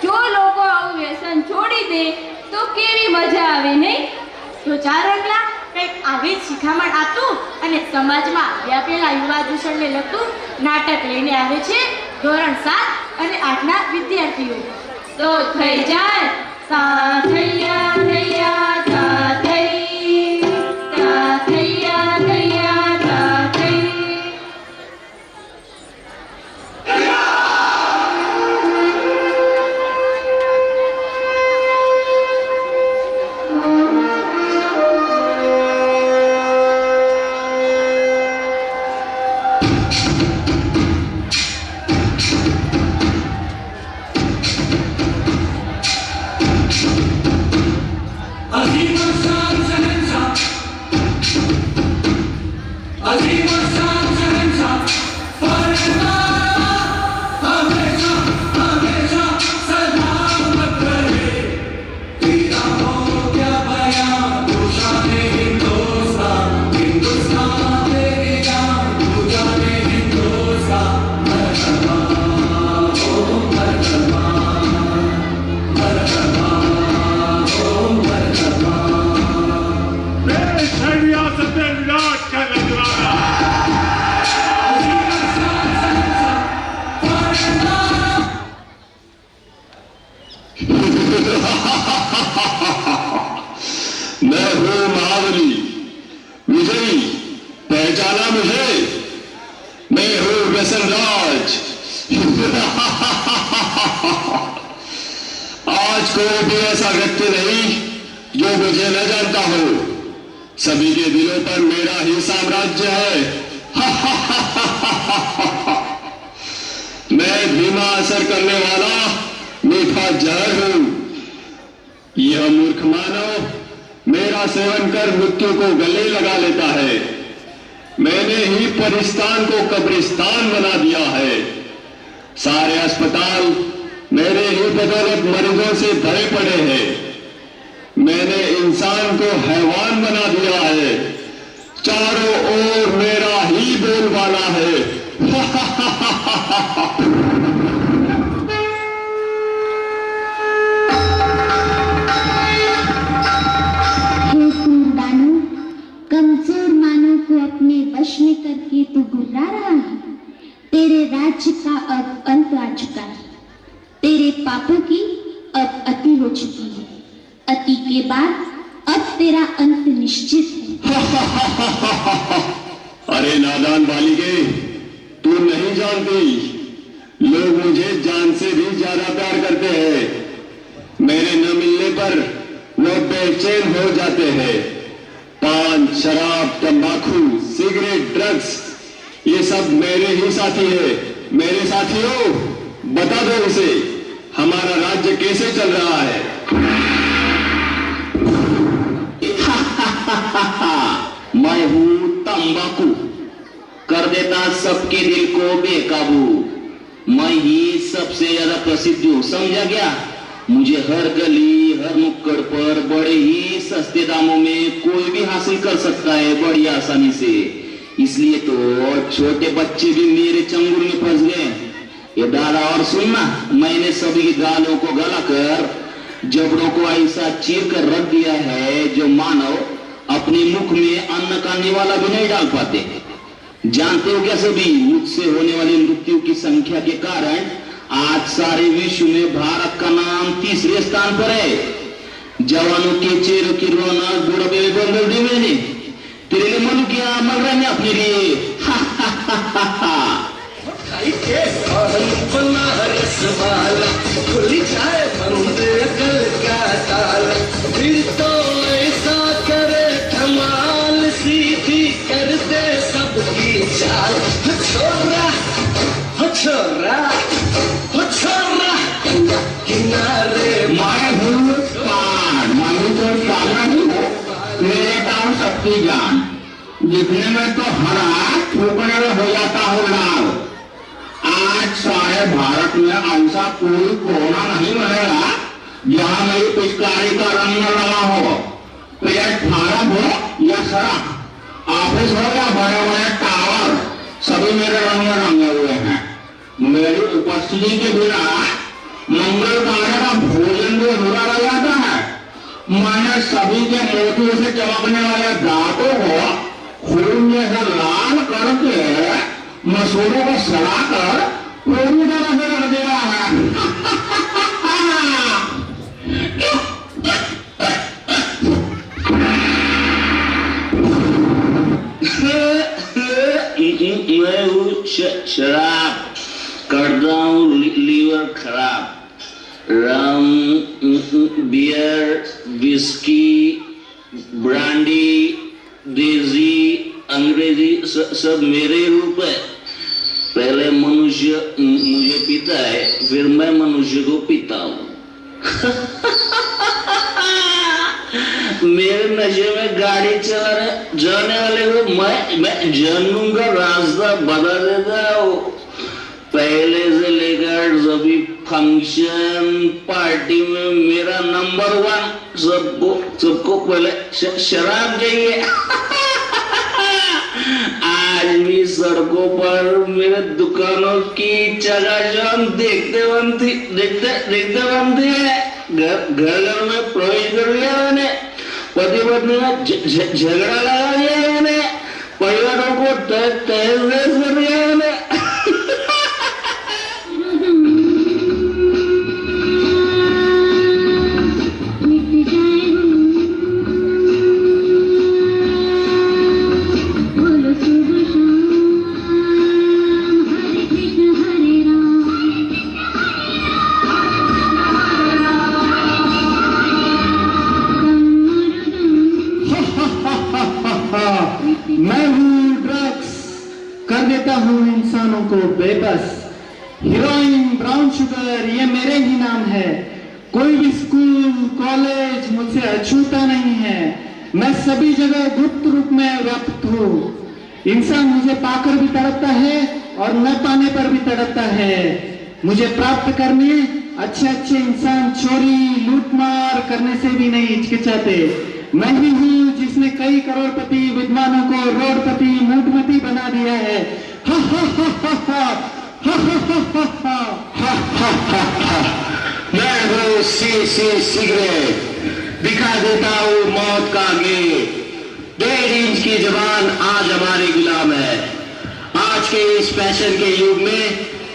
Speaker 3: જો લોકો આવું વ્યસન છોડી દે તો કેવી મજા આવે નહીં?
Speaker 4: તો ચાર રંગલા કંઈક આવી જ શિખામણ આપતું અને સમાજમાં વ્યાપેલા યુવા દૂષણને લગતું નાટક લઈને આવે છે ધોરણ 7 અને 8ના વિદ્યાર્થીઓ.
Speaker 3: તો થઈ જાય તા થૈયા થૈયા તા થઈ, તા થૈયા થૈયા તા થઈ.
Speaker 8: मैं हूं महाबली विजयी, पहचाना मुझे? मैं हूं व्यसन राज। आज कोई भी ऐसा व्यक्ति नहीं जो मुझे न जानता हो। सभी के दिलों पर मेरा ही साम्राज्य है। मैं धीमा असर करने वाला मीठा जहर हूं। यह मूर्ख मानव मेरा सेवन कर मृत्यु को गले लगा लेता है। मैंने ही परिस्तान को कब्रिस्तान बना दिया है। सारे अस्पताल मेरे ही बदौलत मरीजों से भरे पड़े हैं। मैंने इंसान को हैवान बना दिया है। चारों ओर मेरा ही बोलबाला है।
Speaker 6: कमजोर मानव को अपने वश में करके तू घुरा रहा है। तेरे राज्य का अब अंत आ चुका है। तेरे पापों की अब अति हो चुकी है। अति के बाद अब तेरा अंत निश्चित है।
Speaker 8: अरे नादान बालिके, तू नहीं जानती, लोग मुझे जान से भी ज्यादा प्यार करते हैं। मेरे न मिलने पर वो बेचैन हो जाते हैं। पान, शराब, तंबाकू, सिगरेट, ड्रग्स, ये सब मेरे ही साथी है। मेरे साथियों, बता दो इसे, हमारा राज्य कैसे चल रहा है?
Speaker 9: मैं हूँ तंबाकू, कर देता सबके दिल को बेकाबू। मैं ही सबसे ज्यादा प्रसिद्ध हूँ, समझा क्या? मुझे हर गली, हर नुक्कड़ पर बड़े ही सस्ते दामों में कोई भी हासिल कर सकता है, बड़ी आसानी से। इसलिए तो छोटे बच्चे भी मेरे चंगुल में फंस गए। ये दादा, और सुनना, मैंने सभी गालों को गलाकर जबड़ों को ऐसा चीर कर रख दिया है जो मानव अपने मुख में अन्न का निवाला भी नहीं डाल पाते। जानते हो क्या सभी, मुझसे होने वाली मृत्यु की संख्या के कारण आज सारे विश्व में भारत का नाम 3रे स्थान पर है। जवानों के चेहरों की रौनक बुढ़ापे में बदल दी मैंने। तेरे लिए मनु क्या मर रहा है अपने लिए।
Speaker 5: खुली जाए बंद अकल का ताला, फिर तो ऐसा करे धमाल, सीधी कर दे सबकी चाल। छोरा
Speaker 8: भक्ति ज्ञान, जितने में तो हर हाथ ठोकने में हो जाता हूँ लाल। आज सारे भारत में ऐसा कोई कोना नहीं मिलेगा जहाँ मेरी पिचकारी का रंग न लगा हो, प्लेटफार्म हो या सड़क, ऑफिस हो या बड़े बड़े टावर, सभी मेरे रंग में रंगे हुए हैं। मेरी उपस्थिति के बिना मंगल कार्य का भोजन भी अधूरा रह जाता है। मैंने सभी के मोतियों से चमकने वाले दांतों को खून जैसा लाल करके मसूरों को सड़ाकर पूरी तरह से रख दिया है।
Speaker 9: मैं हूँ शराब, करता हूँ लीवर खराब। रम, बियर, विस्की, ब्रांडी, देसी, अंग्रेजी सब मेरे रूप है। पहले मनुष्य मुझे पीता है, फिर मैं मनुष्य को पीता हूँ। मेरे नशे में गाड़ी जाने वाले को मैं जानूं का रास्ता बता देता हूँ। पहले से लेकर सभी फंक्शन पार्टी में मेरा नंबर 1, सबको पहले शराब चाहिए। आज भी सड़कों पर मेरे दुकानों की चकाचौंध देखते बनती है। घर में प्रवेश कर लिया मैंने, पति पत्नी में झगड़ा लगा दिया मैंने, परिवारों को तहस नहस कर दिया मैंने।
Speaker 2: मैं हूँ ड्रग्स, कर देता हूँ इंसानों को बेबस। हीरोइन, ब्राउन शुगर, ये मेरे ही नाम है। कोई भी स्कूल कॉलेज मुझसे अछूता नहीं है। मैं सभी जगह गुप्त रूप में व्याप्त हूँ। इंसान मुझे पाकर भी तड़पता है और न पाने पर भी तड़पता है। मुझे प्राप्त करने अच्छे इंसान चोरी लूटमार करने से भी नहीं हिचकिचाते। मैं ही हूँ जिसने कई करोड़पति विद्वानों को रोडपति मूढ़मती बना दिया है।
Speaker 8: मैं हूँ सिगरेट, दिखा देता हूँ मौत का गेट। 1.5 इंच की जबान आज हमारे गुलाम है। आज के इस फैशन के युग में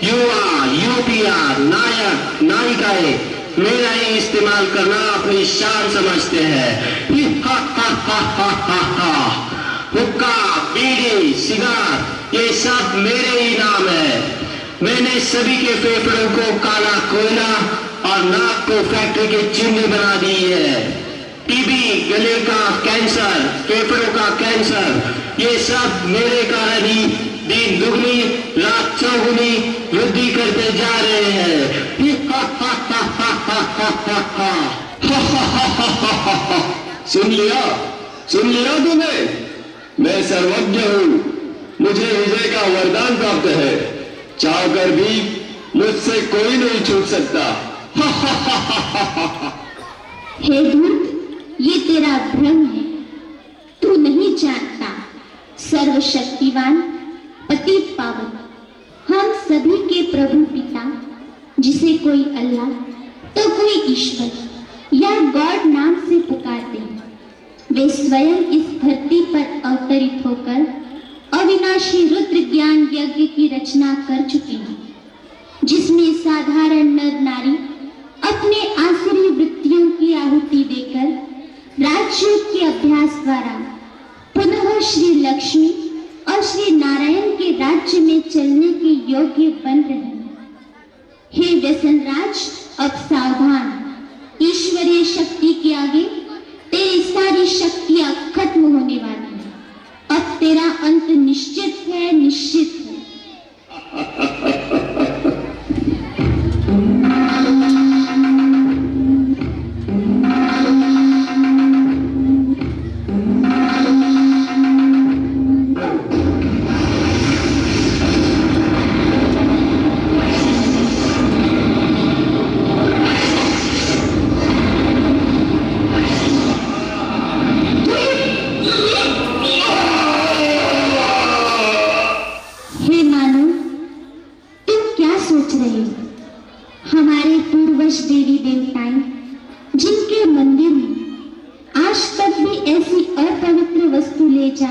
Speaker 8: युवा युवतियां नायक नायिकाएं मेरा ही इस्तेमाल करना अपनी शान समझते हैं। हुक्का, बीड़ी, सिगार, ये सब मेरे ही नाम है। मैंने सभी के फेफड़ों को काला कोयला और नाक को फैक्ट्री की चिमनी बना दी है। टीबी, गले का कैंसर, फेफड़ों का कैंसर, ये सब मेरे कारण ही दिन दुगनी रात चौगुनी वृद्धि करते जा रहे हैं। सुन लिया तूने? मैं सर्वज्ञ हूँ, मुझे विजय का वरदान प्राप्त है। चाहकर भी मुझसे कोई नहीं छूट सकता।
Speaker 6: हे धूर्त, ये तेरा भ्रम है। तू नहीं जानता, सर्वशक्तिवान पतित पावन हम सभी के प्रभु पिता, जिसे कोई अल्लाह तो कोई ईश्वर या गॉड नाम से पुकारते हैं, वे स्वयं इस धरती पर अवतरित होकर अविनाशी रुद्र ज्ञान यज्ञ की रचना कर चुके हैं, जिसमें साधारण नर नारी अपने आसुरी वृत्तियों की आहुति देकर राजयोग के अभ्यास द्वारा पुनः श्री लक्ष्मी और श्री नारायण के राज्य में चलने के योग्य बन रहे हैं। हे व्यसनराज, अब सावधान। ईश्वरीय शक्ति के आगे तेरी सारी शक्तियां खत्म होने वाली हैं। अब तेरा अंत निश्चित है, निश्चित है।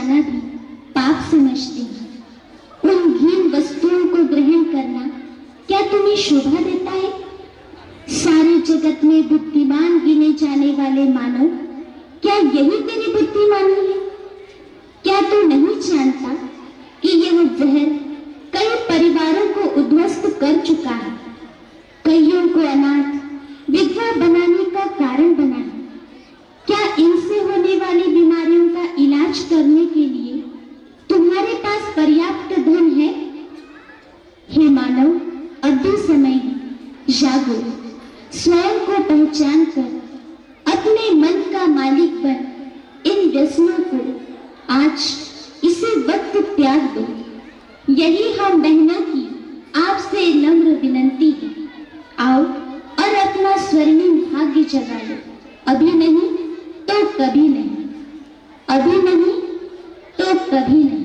Speaker 6: जाना भी पाप समझते हैं। उन घिन वस्तुओं को ग्रहण करना क्या तुम्हें शोभा देता है? सारे जगत में बुद्धिमान गिने जाने वाले मानव, क्या यही तेरी बुद्धिमानी है? क्या तू नहीं जानता कि यह जहर कई परिवारों को उद्ध्वस्त कर चुका है, कईयों को अनाथ विधवा बनाने का कारण बना है? क्या इनसे होने वाली बीमारियों का इलाज करने के लिए तुम्हारे पास पर्याप्त धन है? हे मानव, अभी समय है, जागो, स्वयं को पहचान कर अपने मन का मालिक बन इन व्यसनों को आज इसी वक्त त्याग दो। यही हम बहनों की आपसे नम्र विनंती है। आओ और अपना स्वर्णिम भाग्य जगा लो। अभी नहीं तो कभी नहीं, अभी नहीं तो कभी नहीं।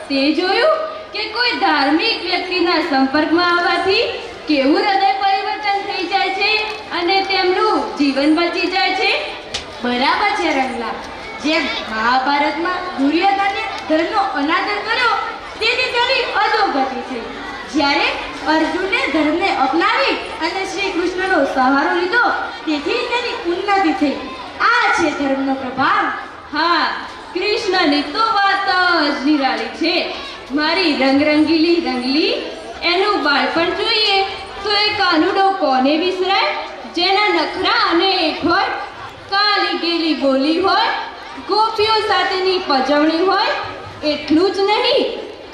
Speaker 3: તે જોયું કે કોઈ ધાર્મિક વ્યક્તિના સંપર્કમાં આવવાથી કેવું હૃદય પરિવર્તન થઈ જાય છે અને તેમનું જીવન બચી જાય છે?
Speaker 4: બરાબર છે રંગલા. જેમ મહાભારતમાં દુર્યોધને ધર્મનો અનાદર કર્યો તેથી તેની અધોગતિ થઈ, જ્યારે અર્જુને ધર્મને અપનાવી અને શ્રી કૃષ્ણનો સહારો લીધો તેથી તેની ઉન્નતિ થઈ. આ છે ધર્મનો પ્રભાવ.
Speaker 3: હા, કૃષ્ણની તો વાત જ નિરાળી છે. મારી રંગરંગીલી રંગલી એનું બાળપણ જોઈએ તો એ કાનુડો કોને વિસરાય, જેના નખરા અનેક હોય, કાલી ગેલી બોલી હોય, ગોપીઓ સાથેની પજવણી હોય. એટલું જ નહીં,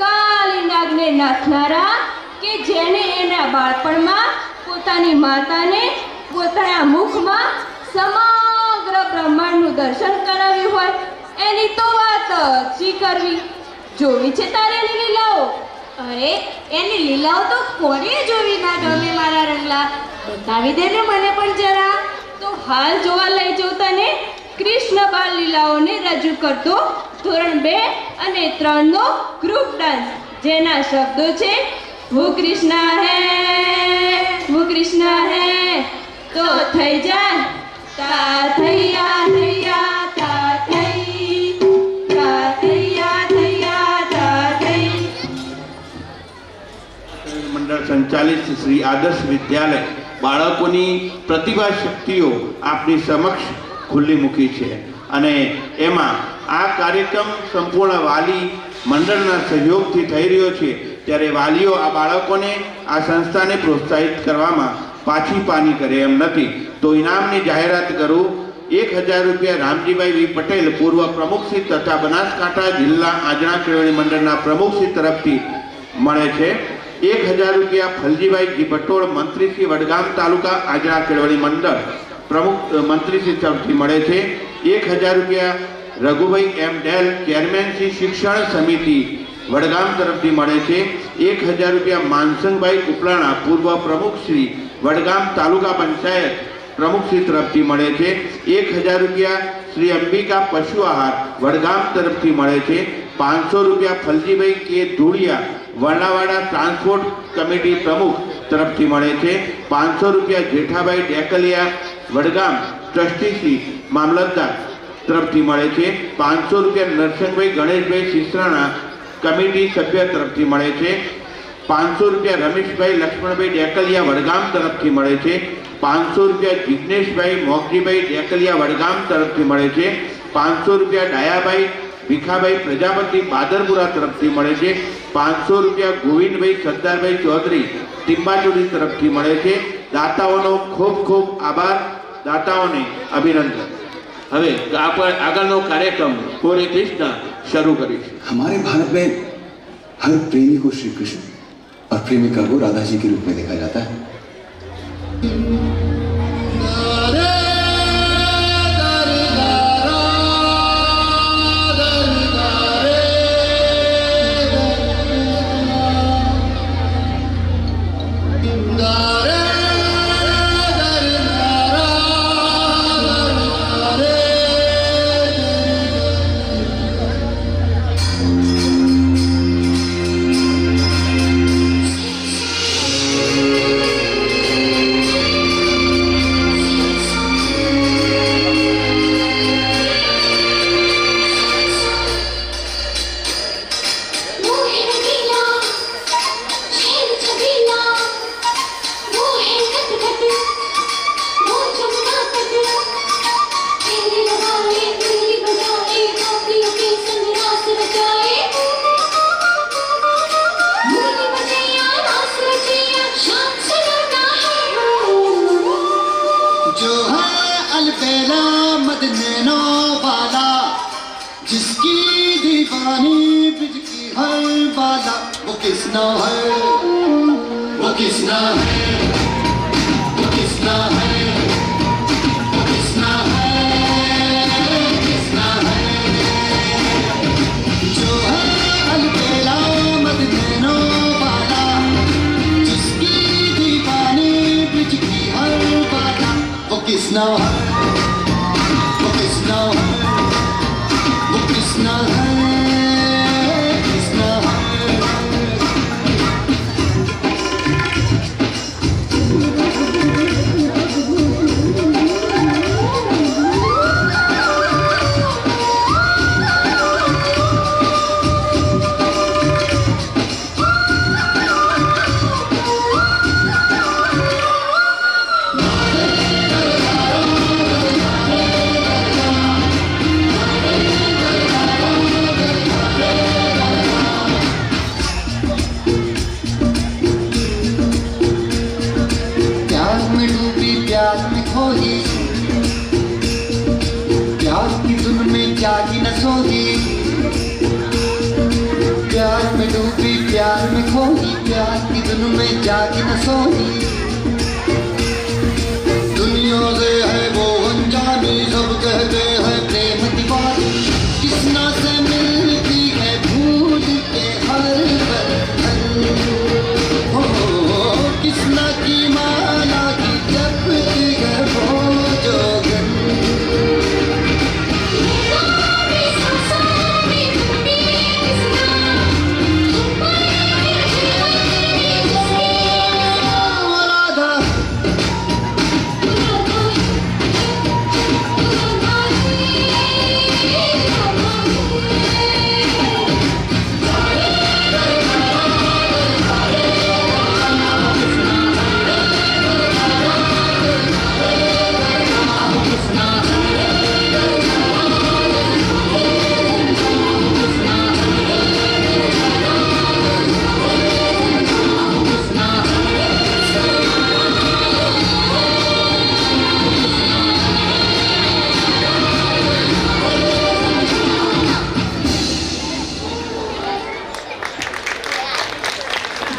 Speaker 3: કાલી નાગને નાથનારા કે જેને એના બાળપણમાં પોતાની માતાને પોતાના મુખમાં સમગ્ર બ્રહ્માંડનું દર્શન કરાવ્યું હોય, એની તો વાત જ કરવી. જોવી છે તારે એની લીલાઓ?
Speaker 4: અરે એની લીલાઓ તો કોને જોવી ના ગમે મારા રંગલા. બતાવી દે ને મને પણ જરા.
Speaker 3: તો હાલ જોવા લઈ જાઉં તને કૃષ્ણ બાળ લીલાઓને રજૂ કરતો ધોરણ 2 અને 3 નો ગ્રુપ ડાન્સ, જેના શબ્દો છે હું કૃષ્ણ હે, હું કૃષ્ણ હે, તો થઈ જાય તા થૈયા થૈયા તા થઈ, તા થૈયા થૈયા તા થઈ.
Speaker 2: મંડળ સંચાલિત શ્રી આદર્શ વિદ્યાલય બાળકોની પ્રતિભા શક્તિઓ આપની સમક્ષ ખુલ્લી મૂકી છે અને એમાં આ કાર્યક્રમ સંપૂર્ણ વાલી મંડળના સહયોગથી થઈ રહ્યો છે. ત્યારે વાલીઓ આ બાળકોને આ સંસ્થાને પ્રોત્સાહિત કરવામાં પાછી પાની કરે એમ નથી. તો ઇનામની જાહેરાત કરું. 1000 રૂપિયા રામજીભાઈ વી પટેલ પૂર્વ પ્રમુખશ્રી તથા બનાસકાંઠા જિલ્લા આંજણા કેળવણી મંડળના પ્રમુખશ્રી તરફથી મળે છે. 1000 રૂપિયા ફલજીભાઈ જી ભટોળ મંત્રી શ્રી વડગામ તાલુકા આંજણા કેળવણી મંડળ પ્રમુખ મંત્રી શ્રી તરફથી મળે છે. 1000 રૂપિયા રઘુભાઈ એમ ડેલ ચેરમેન શ્રી શિક્ષણ સમિતિ વડગામ તરફથી મળે છે. 1000 રૂપિયા માનસંગભાઈ ઉપલાણા પૂર્વ પ્રમુખ શ્રી વડગામ તાલુકા પંચાયત પ્રમુખ શ્રી તરફથી મળે છે. 1000 રૂપિયા શ્રી અંબિકા પશુ આહાર વડગામ તરફથી મળે છે. 500 રૂપિયા ફલજીભાઈ કે ધૂળિયા વર્ણાવાડા ટ્રાન્સપોર્ટ કમિટી પ્રમુખ તરફથી મળે છે. 500 રૂપિયા જેઠાભાઈ ડેકલિયા વડગામ ટ્રસ્ટી શ્રી મામલતદાર તરફથી મળે છે. 500 રૂપિયા નરસિંહભાઈ ગણેશભાઈ સિસરાણા કમિટી સભ્ય તરફથી મળે છે. 500 રૂપિયા રમેશભાઈ લક્ષ્મણભાઈ ડેકલિયા વડગામ તરફથી મળે છે. 500 રૂપિયા જિજ્ઞેશભાઈ મોગજીભાઈ ડેકલિયા વડગામ તરફથી મળે છે. 500 રૂપિયા ડાયાભાઈ ભીખાભાઈ પ્રજાપતિ બાદરપુરા તરફથી મળે છે. 500 રૂપિયા ગોવિંદભાઈ સરદારભાઈ ચૌધરી ટિંબાચોરી તરફથી મળે છે. દાતાઓનો ખૂબ ખૂબ આભાર, દાતાઓને અભિનંદન. હવે આગળનો કાર્યક્રમ કોરે કૃષ્ણ शुरू करिए.
Speaker 10: हमारे भारत में हर प्रेमी को श्री कृष्ण और प्रेमिका को राधा जी के रूप में देखा जाता है।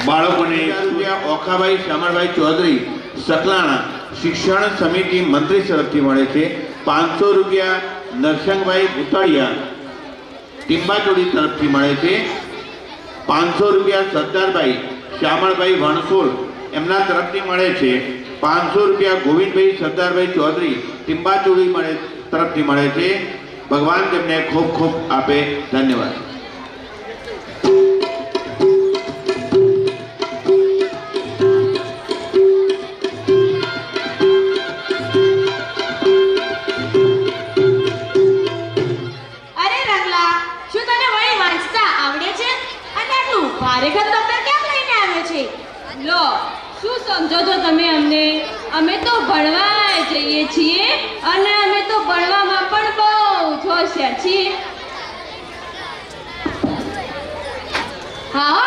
Speaker 11: બાળકોને ઓખાભાઈ શ્યામળભાઈ ચૌધરી સકલાણા શિક્ષણ સમિતિ મંત્રી તરફથી મળે છે 500 રૂપિયા નરસંગભાઈ ભૂતાળિયા ટીંબાચોડી તરફથી મળે છે 500 રૂપિયા સરદારભાઈ શ્યામળભાઈ વણસોલ એમના તરફથી મળે છે 500 રૂપિયા ગોવિંદભાઈ સરદારભાઈ ચૌધરી ટીંબાચોડી તરફથી મળે છે ભગવાન તેમને ખૂબ ખૂબ આપે ધન્યવાદ
Speaker 3: લો શું સમજો છો તમે અમને અમે તો ભણવા જઈએ છીએ અને અમે તો ભણવામાં પણ બહુ જ હોશિયાર છીએ
Speaker 4: હા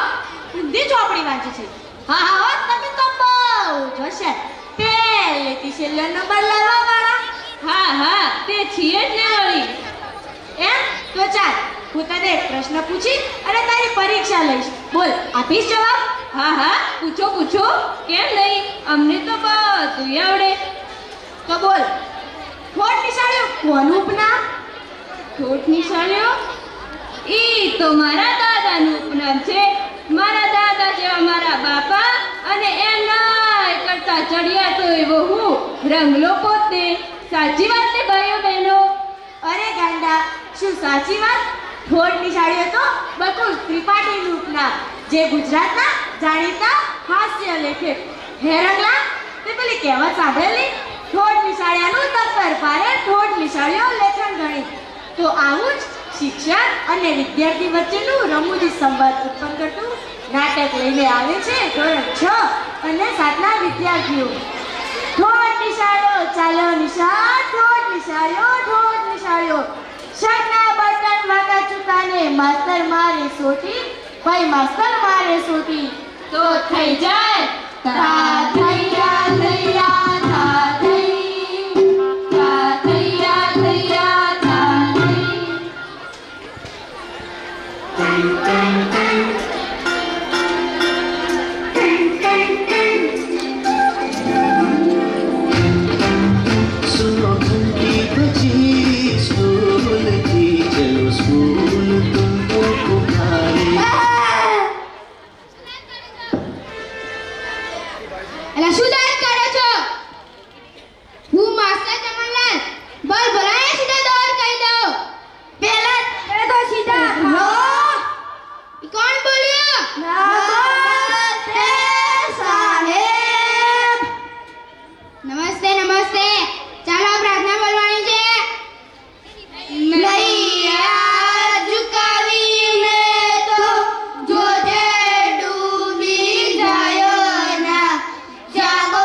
Speaker 4: ઊંધી ચોપડી વાંચી છે હા તમે તો બહુ જ હોશિયાર પહેલેથી છેલ્લો નંબર લાવવા વાળા
Speaker 3: હા તે છીએ જ ને વળી
Speaker 4: એમ તો ચાલ હું તને એક પ્રશ્ન પૂછી અને તારી પરીક્ષા લઈશ બોલ આપીશ જવાબ
Speaker 3: હા હા, પૂછો પૂછો, કેમ નહીં, અમને તો બધું આવડે.
Speaker 4: તો બોલ, ઠોઠ નિશાળ્યો કોનું ઉપનામ?
Speaker 3: ઠોઠ નિશાળ્યો ઈ તો મારા દાદાનું ઉપનામ છે. મારા દાદા જેવા મારા બાપા અને એમના કરતા ચડિયા તો એવો હું રંગલો પોતે. સાચી વાત ને ભાઈઓ બહેનો?
Speaker 4: અરે ગાંડા, શું સાચી વાત? ઠોઠ નિશાળ્યો તો બકુલ ત્રિપાઠીનું ઉપનામ, જે ગુજરાતના જાણીતા હાસ્ય લેખક. હે રંગલા, તે પેલી કહેવત સાંભળેલી? ઠોઠ નિશાળ્યાનું તત્પર પારે ઠોઠ નિશાળ્યો લેખન ગણિત. તો આવું જ શિક્ષક અને વિદ્યાર્થી વચ્ચેનું રમૂજી સંવાદ ઉત્પન્ન કરતું નાટક લઈને આવે છે ધોરણ 6 અને 7ના વિદ્યાર્થીઓ. ઠોઠ નિશાળ્યો ચાલો નિશાળ, ઠોઠ નિશાળ્યો, ઠોઠ નિશાળ્યો. શર્ટના બટન વાગા ચૂકાને માસ્તર મારે સોટી, ભાઈ માસ્તર મારે સોટી.
Speaker 3: તો થઈ જાય
Speaker 4: તા થૈયા થૈયા તા થઈ,
Speaker 3: તા થૈયા થૈયા તા થઈ.
Speaker 5: सुनो घंटी बजी स्कूल की, चलो स्कूल तुमको पुकारे.
Speaker 4: એલા શું દાદ કરો છો? હું માસ્ટર ચમનલાલ, બોલ બોલાય સીધા દોર કહી દો. પેલા તો સીધા હો. કોણ બોલ્યો? નમસ્તે સાહેબ. નમસ્તે નમસ્તે. ચાલો પ્રાર્થના બોલવાની છે. નૈયા ઝુકાવીને તો જોજે ડૂબી જાય ના, જાગો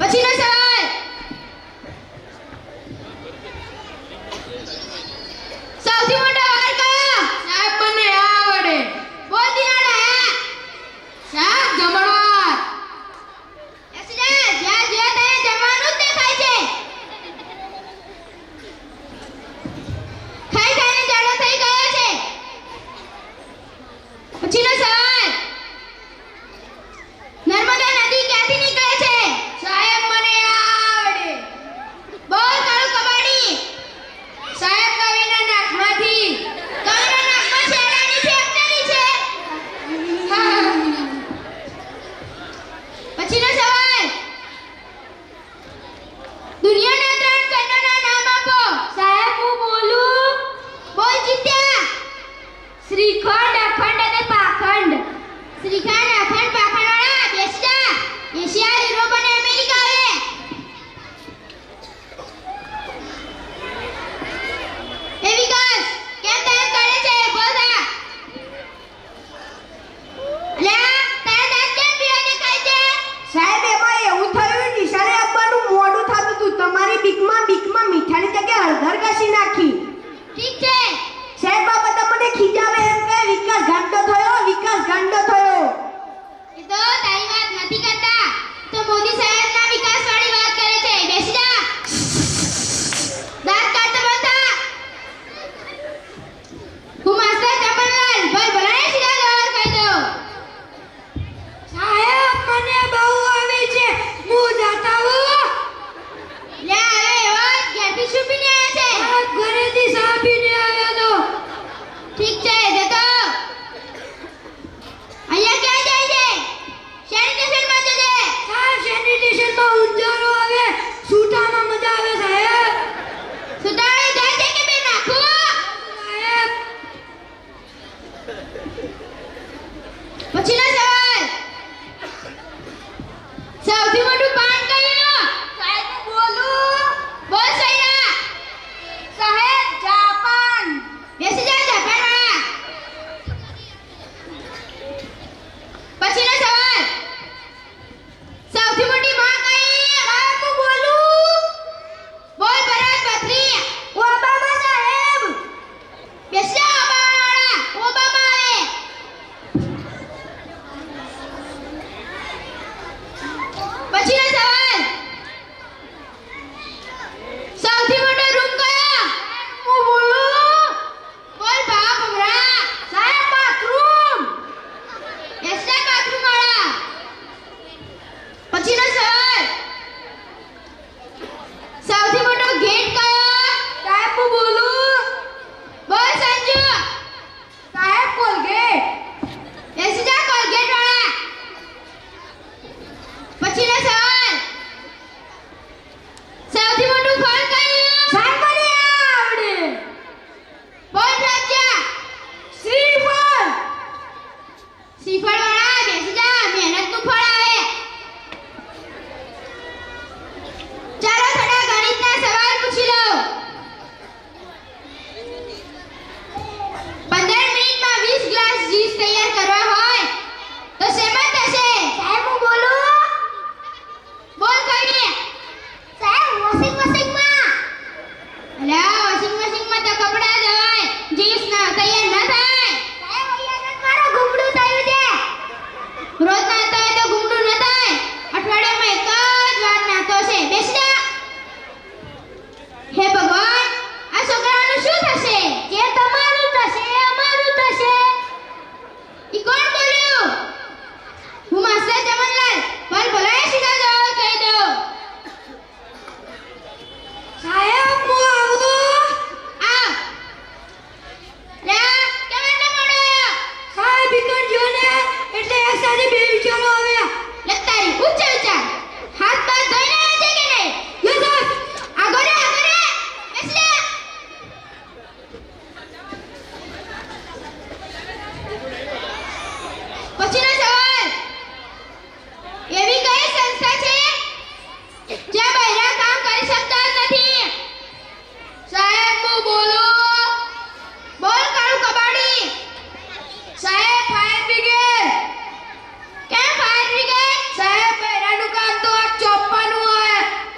Speaker 4: પછીનો સવાલ. સૌથી મોટો વાર કયો? સાહેબ મને આવડે. બોલ દિનાડા હે. સાહેબ જમણવાર. એસલે જ્યાં જ્યાં ત્યાં જમવાનું જ દેખાય છે. ખાઈ ખાઈને જાડો થઈ ગયો છે. પછીનો સવાલ. નર્મદા નદી ક્યાંથી નીકળે છે? સાહેબ મને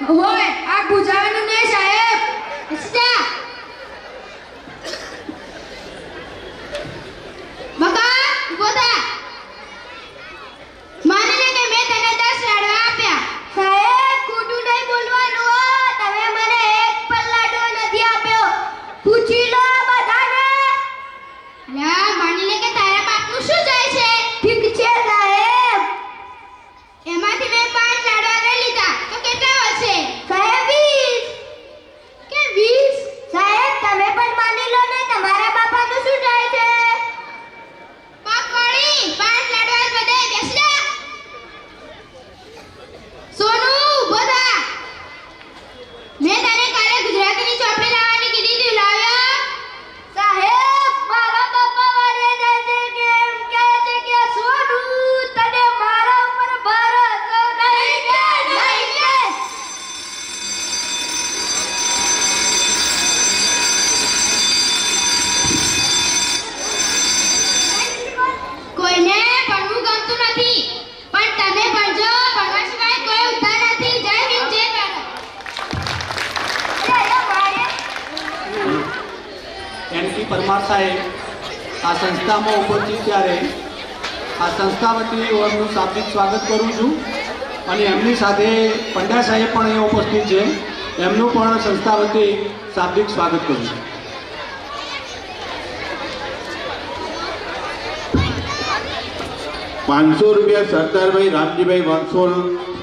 Speaker 4: હોય આ ગુજારવાનું ને સાહેબ. જા બકા ઉભો થા. માનીને કે મેં તને 10 લાડવા આપ્યા. સાહેબ ખોટું નહીં બોલવાનું હો. તમે મને એક પણ લાડવો નથી આપ્યો. પૂછી લો બધાને. લા માનીને કે તારા બાપનું શું જાય છે? ઠીક છે સાહેબ. એમાંથી મેં 5 લાડવા લઈ લીધા તો કેટલા વધશે? સાહેબ 20. કે 20? સાહેબ તમે પણ માની લો ને તમારા બાપાનું શું જાય છે? પાકવાળી 5 લાડવા વધે. બેસી જા. સોનુ ઉભો થા. મેં તને કાલે ગુજરાતીની ચોપડી લાવવાની કીધી હતી, લાવ્યો? સાહેબ મારા બાપા વાળે જાય છે કે એમ કહે છે કે સોનુ તને મારા ઉપર ભરોસો નહીં કે નહીં કે. કોઈને ભણવું ગમતું નથી પણ તમે ભણજો. ભણવા સિવાય કોઈ ઉદ્ધાર નથી. જય હિન્દ જય ભારત.
Speaker 2: એનટી પરમાર સાહેબ આ સંસ્થામાં ઉપસ્થિત ત્યારે આ સંસ્થા વતી એમનું શાબ્દિક સ્વાગત કરું છું અને એમની સાથે પંડ્યા સાહેબ પણ અહીંયા ઉપસ્થિત છે. એમનું પણ સંસ્થા વતી શાબ્દિક સ્વાગત કરું છું.
Speaker 11: ₹500 સરદારભાઈ રામજીભાઈ વંસોલ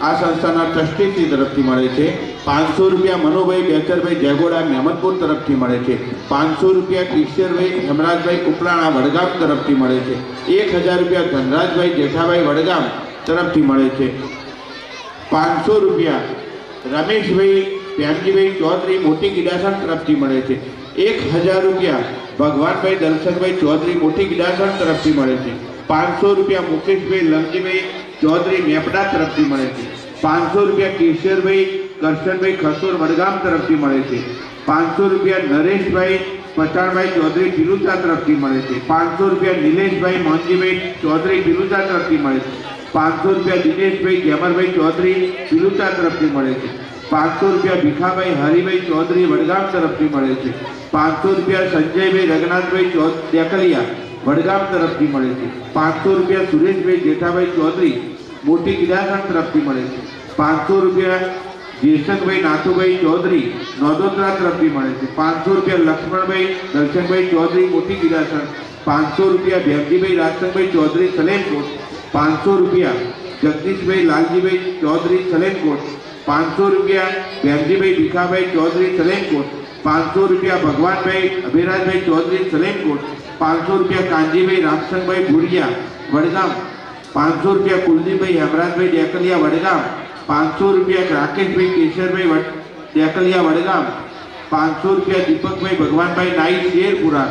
Speaker 11: આ સંસ્થાના ટ્રસ્ટીશ્રી તરફથી મળે છે. ₹500 મનુભાઈ બેચરભાઈ જેગોડા મહેમદપુર તરફથી મળે છે. ₹500 કિશોરભાઈ હેમરાજભાઈ ઉપલાણા વડગામ તરફથી મળે છે. ₹1000 ધનરાજભાઈ જેઠાભાઈ વડગામ તરફથી મળે છે. ₹500 રમેશભાઈ પ્યામજીભાઈ ચૌધરી મોટી ગીડાસણ તરફથી મળે છે. ₹1000 ભગવાનભાઈ દર્શનભાઈ ચૌધરી મોટી ગીડાસણ તરફથી મળે છે. ₹500 મુકેશભાઈ લંગજીભાઈ ચૌધરી મેપડા તરફથી મળે છે. ₹500 કેશરભાઈ કરશનભાઈ ખસોર વડગામ તરફથી મળે છે. ₹500 નરેશભાઈ પચાણભાઈ ચૌધરી ભીલુચા તરફથી મળે છે. ₹500 નિલેશભાઈ મોહનજીભાઈ ચૌધરી ભીલુચા તરફથી મળે છે. ₹500 દિનેશભાઈ ગેમરભાઈ ચૌધરી ભીલુચા તરફથી મળે છે. ₹500 ભીખાભાઈ હરિભાઈ ચૌધરી વડગામ તરફથી મળે છે. ₹500 સંજયભાઈ રઘનાથભાઈ દેકલિયા વડગામ તરફથી મળે છે. ₹500 સુરેશભાઈ જેઠાભાઈ ચૌધરી મોટી ગીડાસણ તરફથી મળે છે. ₹500 જેસંગભાઈ નાથુભાઈ ચૌધરી નોદોત્રા તરફથી મળે છે. ₹500 લક્ષ્મણભાઈ દર્શનભાઈ ચૌધરી મોટી ગીડાસણ. ₹500 ભેમજીભાઈ રાજસંગભાઈ ચૌધરી સલેમકોટ. ₹500 જગદીશભાઈ લાલજીભાઈ ચૌધરી સલેમકોટ. ₹500 ભેમજીભાઈ ભીખાભાઈ ચૌધરી સલેમકોટ. ₹500 ભગવાનભાઈ અભિરાજભાઈ ચૌધરી સલેમકોટ. ₹500 કાંજીભાઈ રામસંગભાઈ ભુરિયા વડગામ. ₹500 કુલદીપભાઈ હેમરાજભાઈ ડેકલિયા વડગામ. ₹500 રાકેશભાઈ કેશરભાઈ ડેકલિયા વડગામ. ₹500 દીપકભાઈ ભગવાનભાઈ નાઈ શેરપુરા.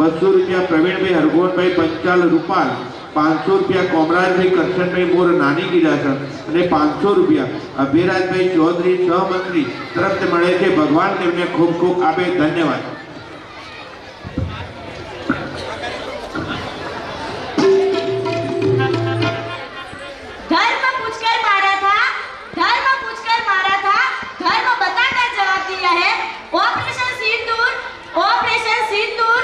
Speaker 11: ₹200 પ્રવીણભાઈ હરગોનભાઈ પંચાલ રૂપાલ. ₹500 કોમરાજભાઈ કરશનભાઈ મોર નાની ગીડાસણ અને ₹500 અભિરાજભાઈ ચૌધરી સહમંત્રી તરફથી મળે છે. ભગવાન તેમને ખૂબ ખૂબ આપે. ધન્યવાદ.
Speaker 4: धर्म पूछकर मारा था, धर्म पूछकर मारा था, धर्म बताकर जवाब दिया है. ऑपरेशन सिंदूर, ऑपरेशन सिंदूर.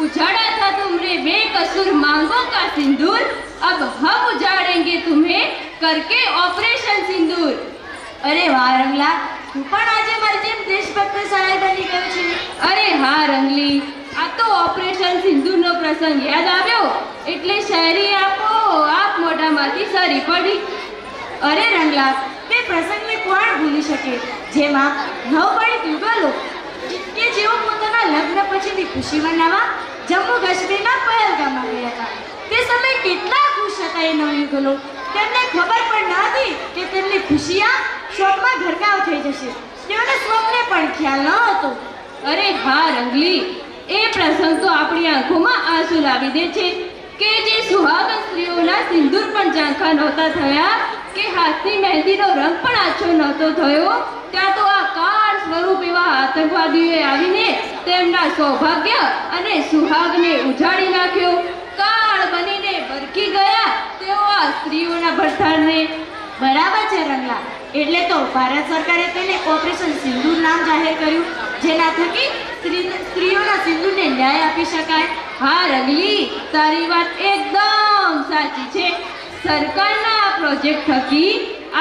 Speaker 3: उजाड़ा था तुमने बेकसूर मांगों का सिंदूर, अब हम उजाड़ेंगे तुम्हें करके ऑपरेशन सिंदूर.
Speaker 4: અરે વાહ રંગલા, તું પણ આજે મારી જેમ દેશભક્ત સહાય બની ગયો છે.
Speaker 3: અરે હા રંગલી, આ તો ઓપરેશન સિંદૂરનો પ્રસંગ યાદ આવ્યો એટલે શહેરી આપો આપ મોઢામાંથી સરી પડી.
Speaker 4: અરે રંગલા, તે પ્રસંગને કોણ ભૂલી શકે જેમાં નવબળી યુગલો કે જેઓ પોતાના લગ્ન પછીની ખુશી મનાવવા જમ્મુ કાશ્મીરના પહેલગામમાં ગયા હતા. તે સમયે કેટલા ખુશ હતા એ નવયુગલો. તેમને ખબર પણ ન હતી કે તેમની ખુશિયા શોકમાં ઘરકાવ થઈ જશે. તેઓને સ્વપ્ને પણ ખ્યાલ ન હતો.
Speaker 3: અરે હા રંગલી, એ પ્રસંગ તો આપણી આંખોમાં આંસુ લાવી દે છે કે જે સુહાગન સ્ત્રીઓના સિંદૂર પણ ઝાંખા નહોતા થયા કે હાથની મહેંદીનો રંગ પણ આછો નહોતો થયો, ત્યાં તો આ કાળ સ્વરૂપ એવા આતંકવાદીઓએ આવીને તેમના સૌભાગ્ય અને સુહાગને ઉજાડી નાખ્યો. કાળ બનીને બરકી ગયા તેઓ આ સ્ત્રીઓના ભરથારને.
Speaker 4: બરાબર છે રંગલા, એટલે તો ભારત સરકારે તેને ઓપરેશન સિંદૂર નામ જાહેર કર્યું, જેના થકી સ્ત્રીઓના સિંદૂરને ન્યાય આપી શકાય.
Speaker 3: હા રગલી, તારી વાત એકદમ સાચી છે. સરકારના આ પ્રોજેક્ટ થકી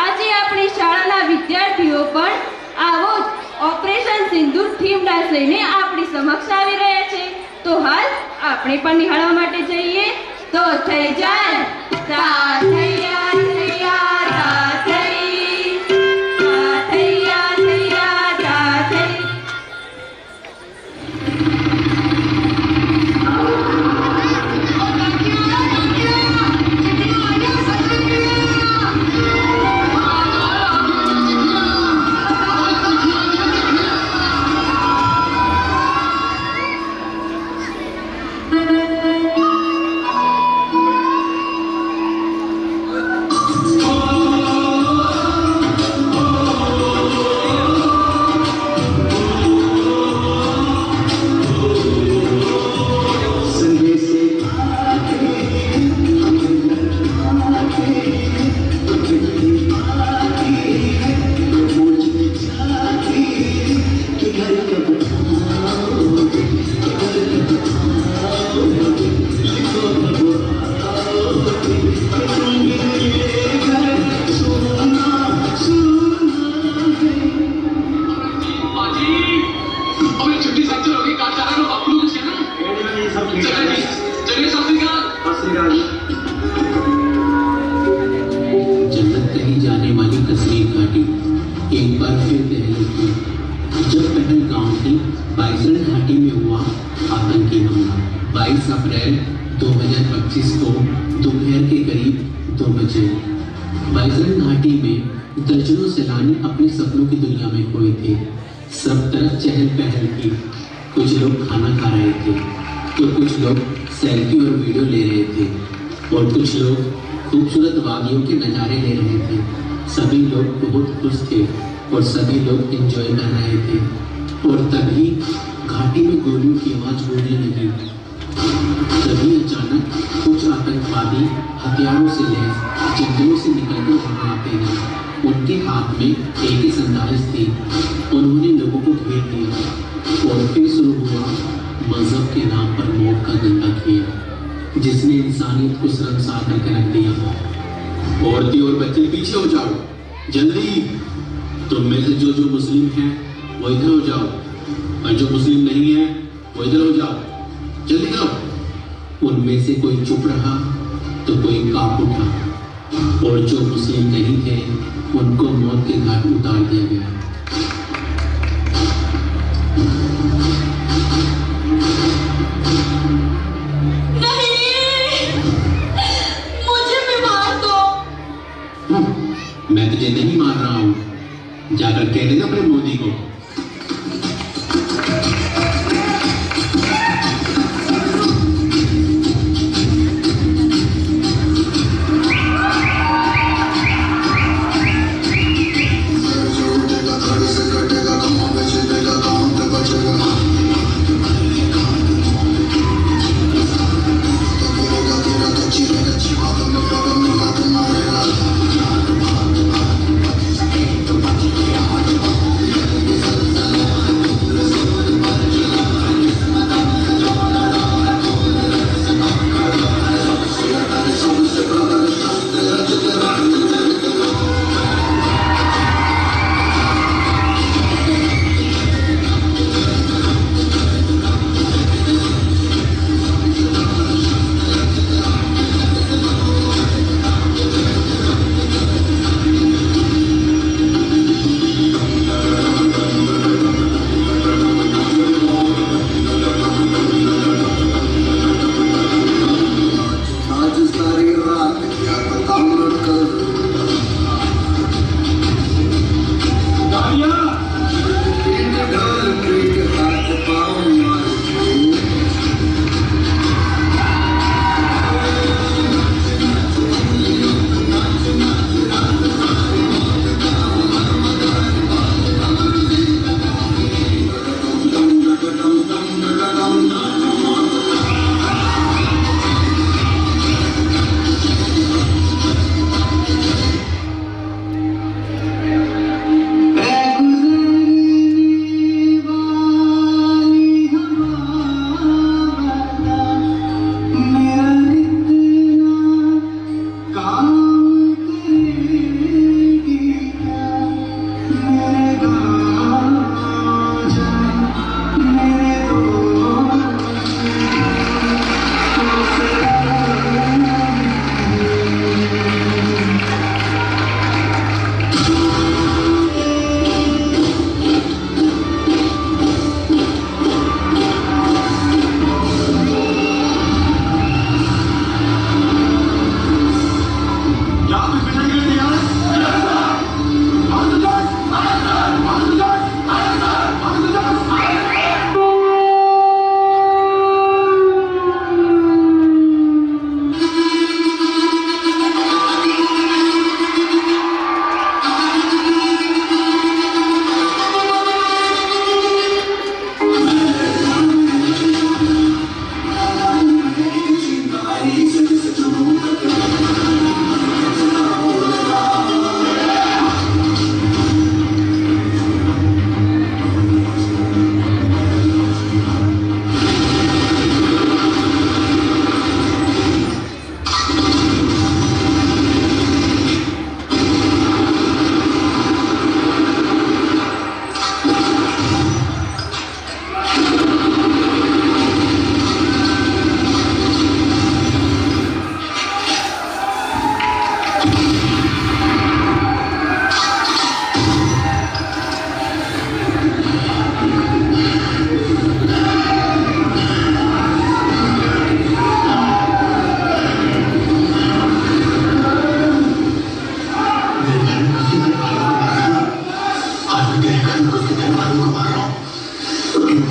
Speaker 3: આજે આપણી શાળાના વિદ્યાર્થીઓ પણ આવો જ ઓપરેશન સિંદૂર થીમ ડાન્સ લઈને આપણી સમક્ષ આવી રહ્યા છે. તો હાલ આપણે પણ નિહાળવા માટે જઈએ. તો થઈ જાય તા થૈયા થૈયા તા થઈ, તા થૈયા થૈયા તા થઈ.
Speaker 12: जन्नत कही जाने वाली कश्मीर घाटी एक बार फिर दहली की, जब पहलगांव की बाइसरण घाटी में हुआ आतंकी हमला 22 अप्रैल 2025 को दोपहर के करीब 2 बजे। बाइसरण घाटी में दर्जनों सैलानी अपने सपनों की दुनिया में खोए थे। सब तरफ चहल पहल थी। कुछ लोग खाना खा रहे थे तो कुछ लोग सेल्फी और वीडियो ले रहे थे और कुछ लोग खूबसूरत वादियों के नज़ारे ले रहे थे। सभी लोग बहुत खुश थे और सभी लोग एंजॉय कर रहे थे। और तभी घाटी में गोलियों की आवाज़ गूंजने लगी। तभी अचानक कुछ आतंकवादी हथियारों से लैस जंगलों से निकलकर वहाँ आते गए। उनके हाथ में AK-47 थी। उन्होंने लोगों को घेर लिया और फिर शुरू हुआ मजहब के नाम पर मौत का गंदा खेल, जिसने इंसानियत को शर्मसार करके रख दिया। औरतें और बच्चे पीछे हो जाओ, जल्दी। तुम में से जो मुस्लिम हैं वो इधर हो जाओ और जो मुस्लिम नहीं है वो इधर हो जाओ, जल्दी करो। उनमें से कोई चुप रहा तो कोई कांप उठा और जो मुस्लिम नहीं थे उनको मौत के घाट उतार दिया गया। मैं तुझे नहीं मार रहा हूं, जाकर कह देना अपने मोदी को।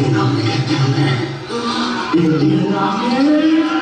Speaker 13: के नाम में कहते हैं इंडियन आर्मी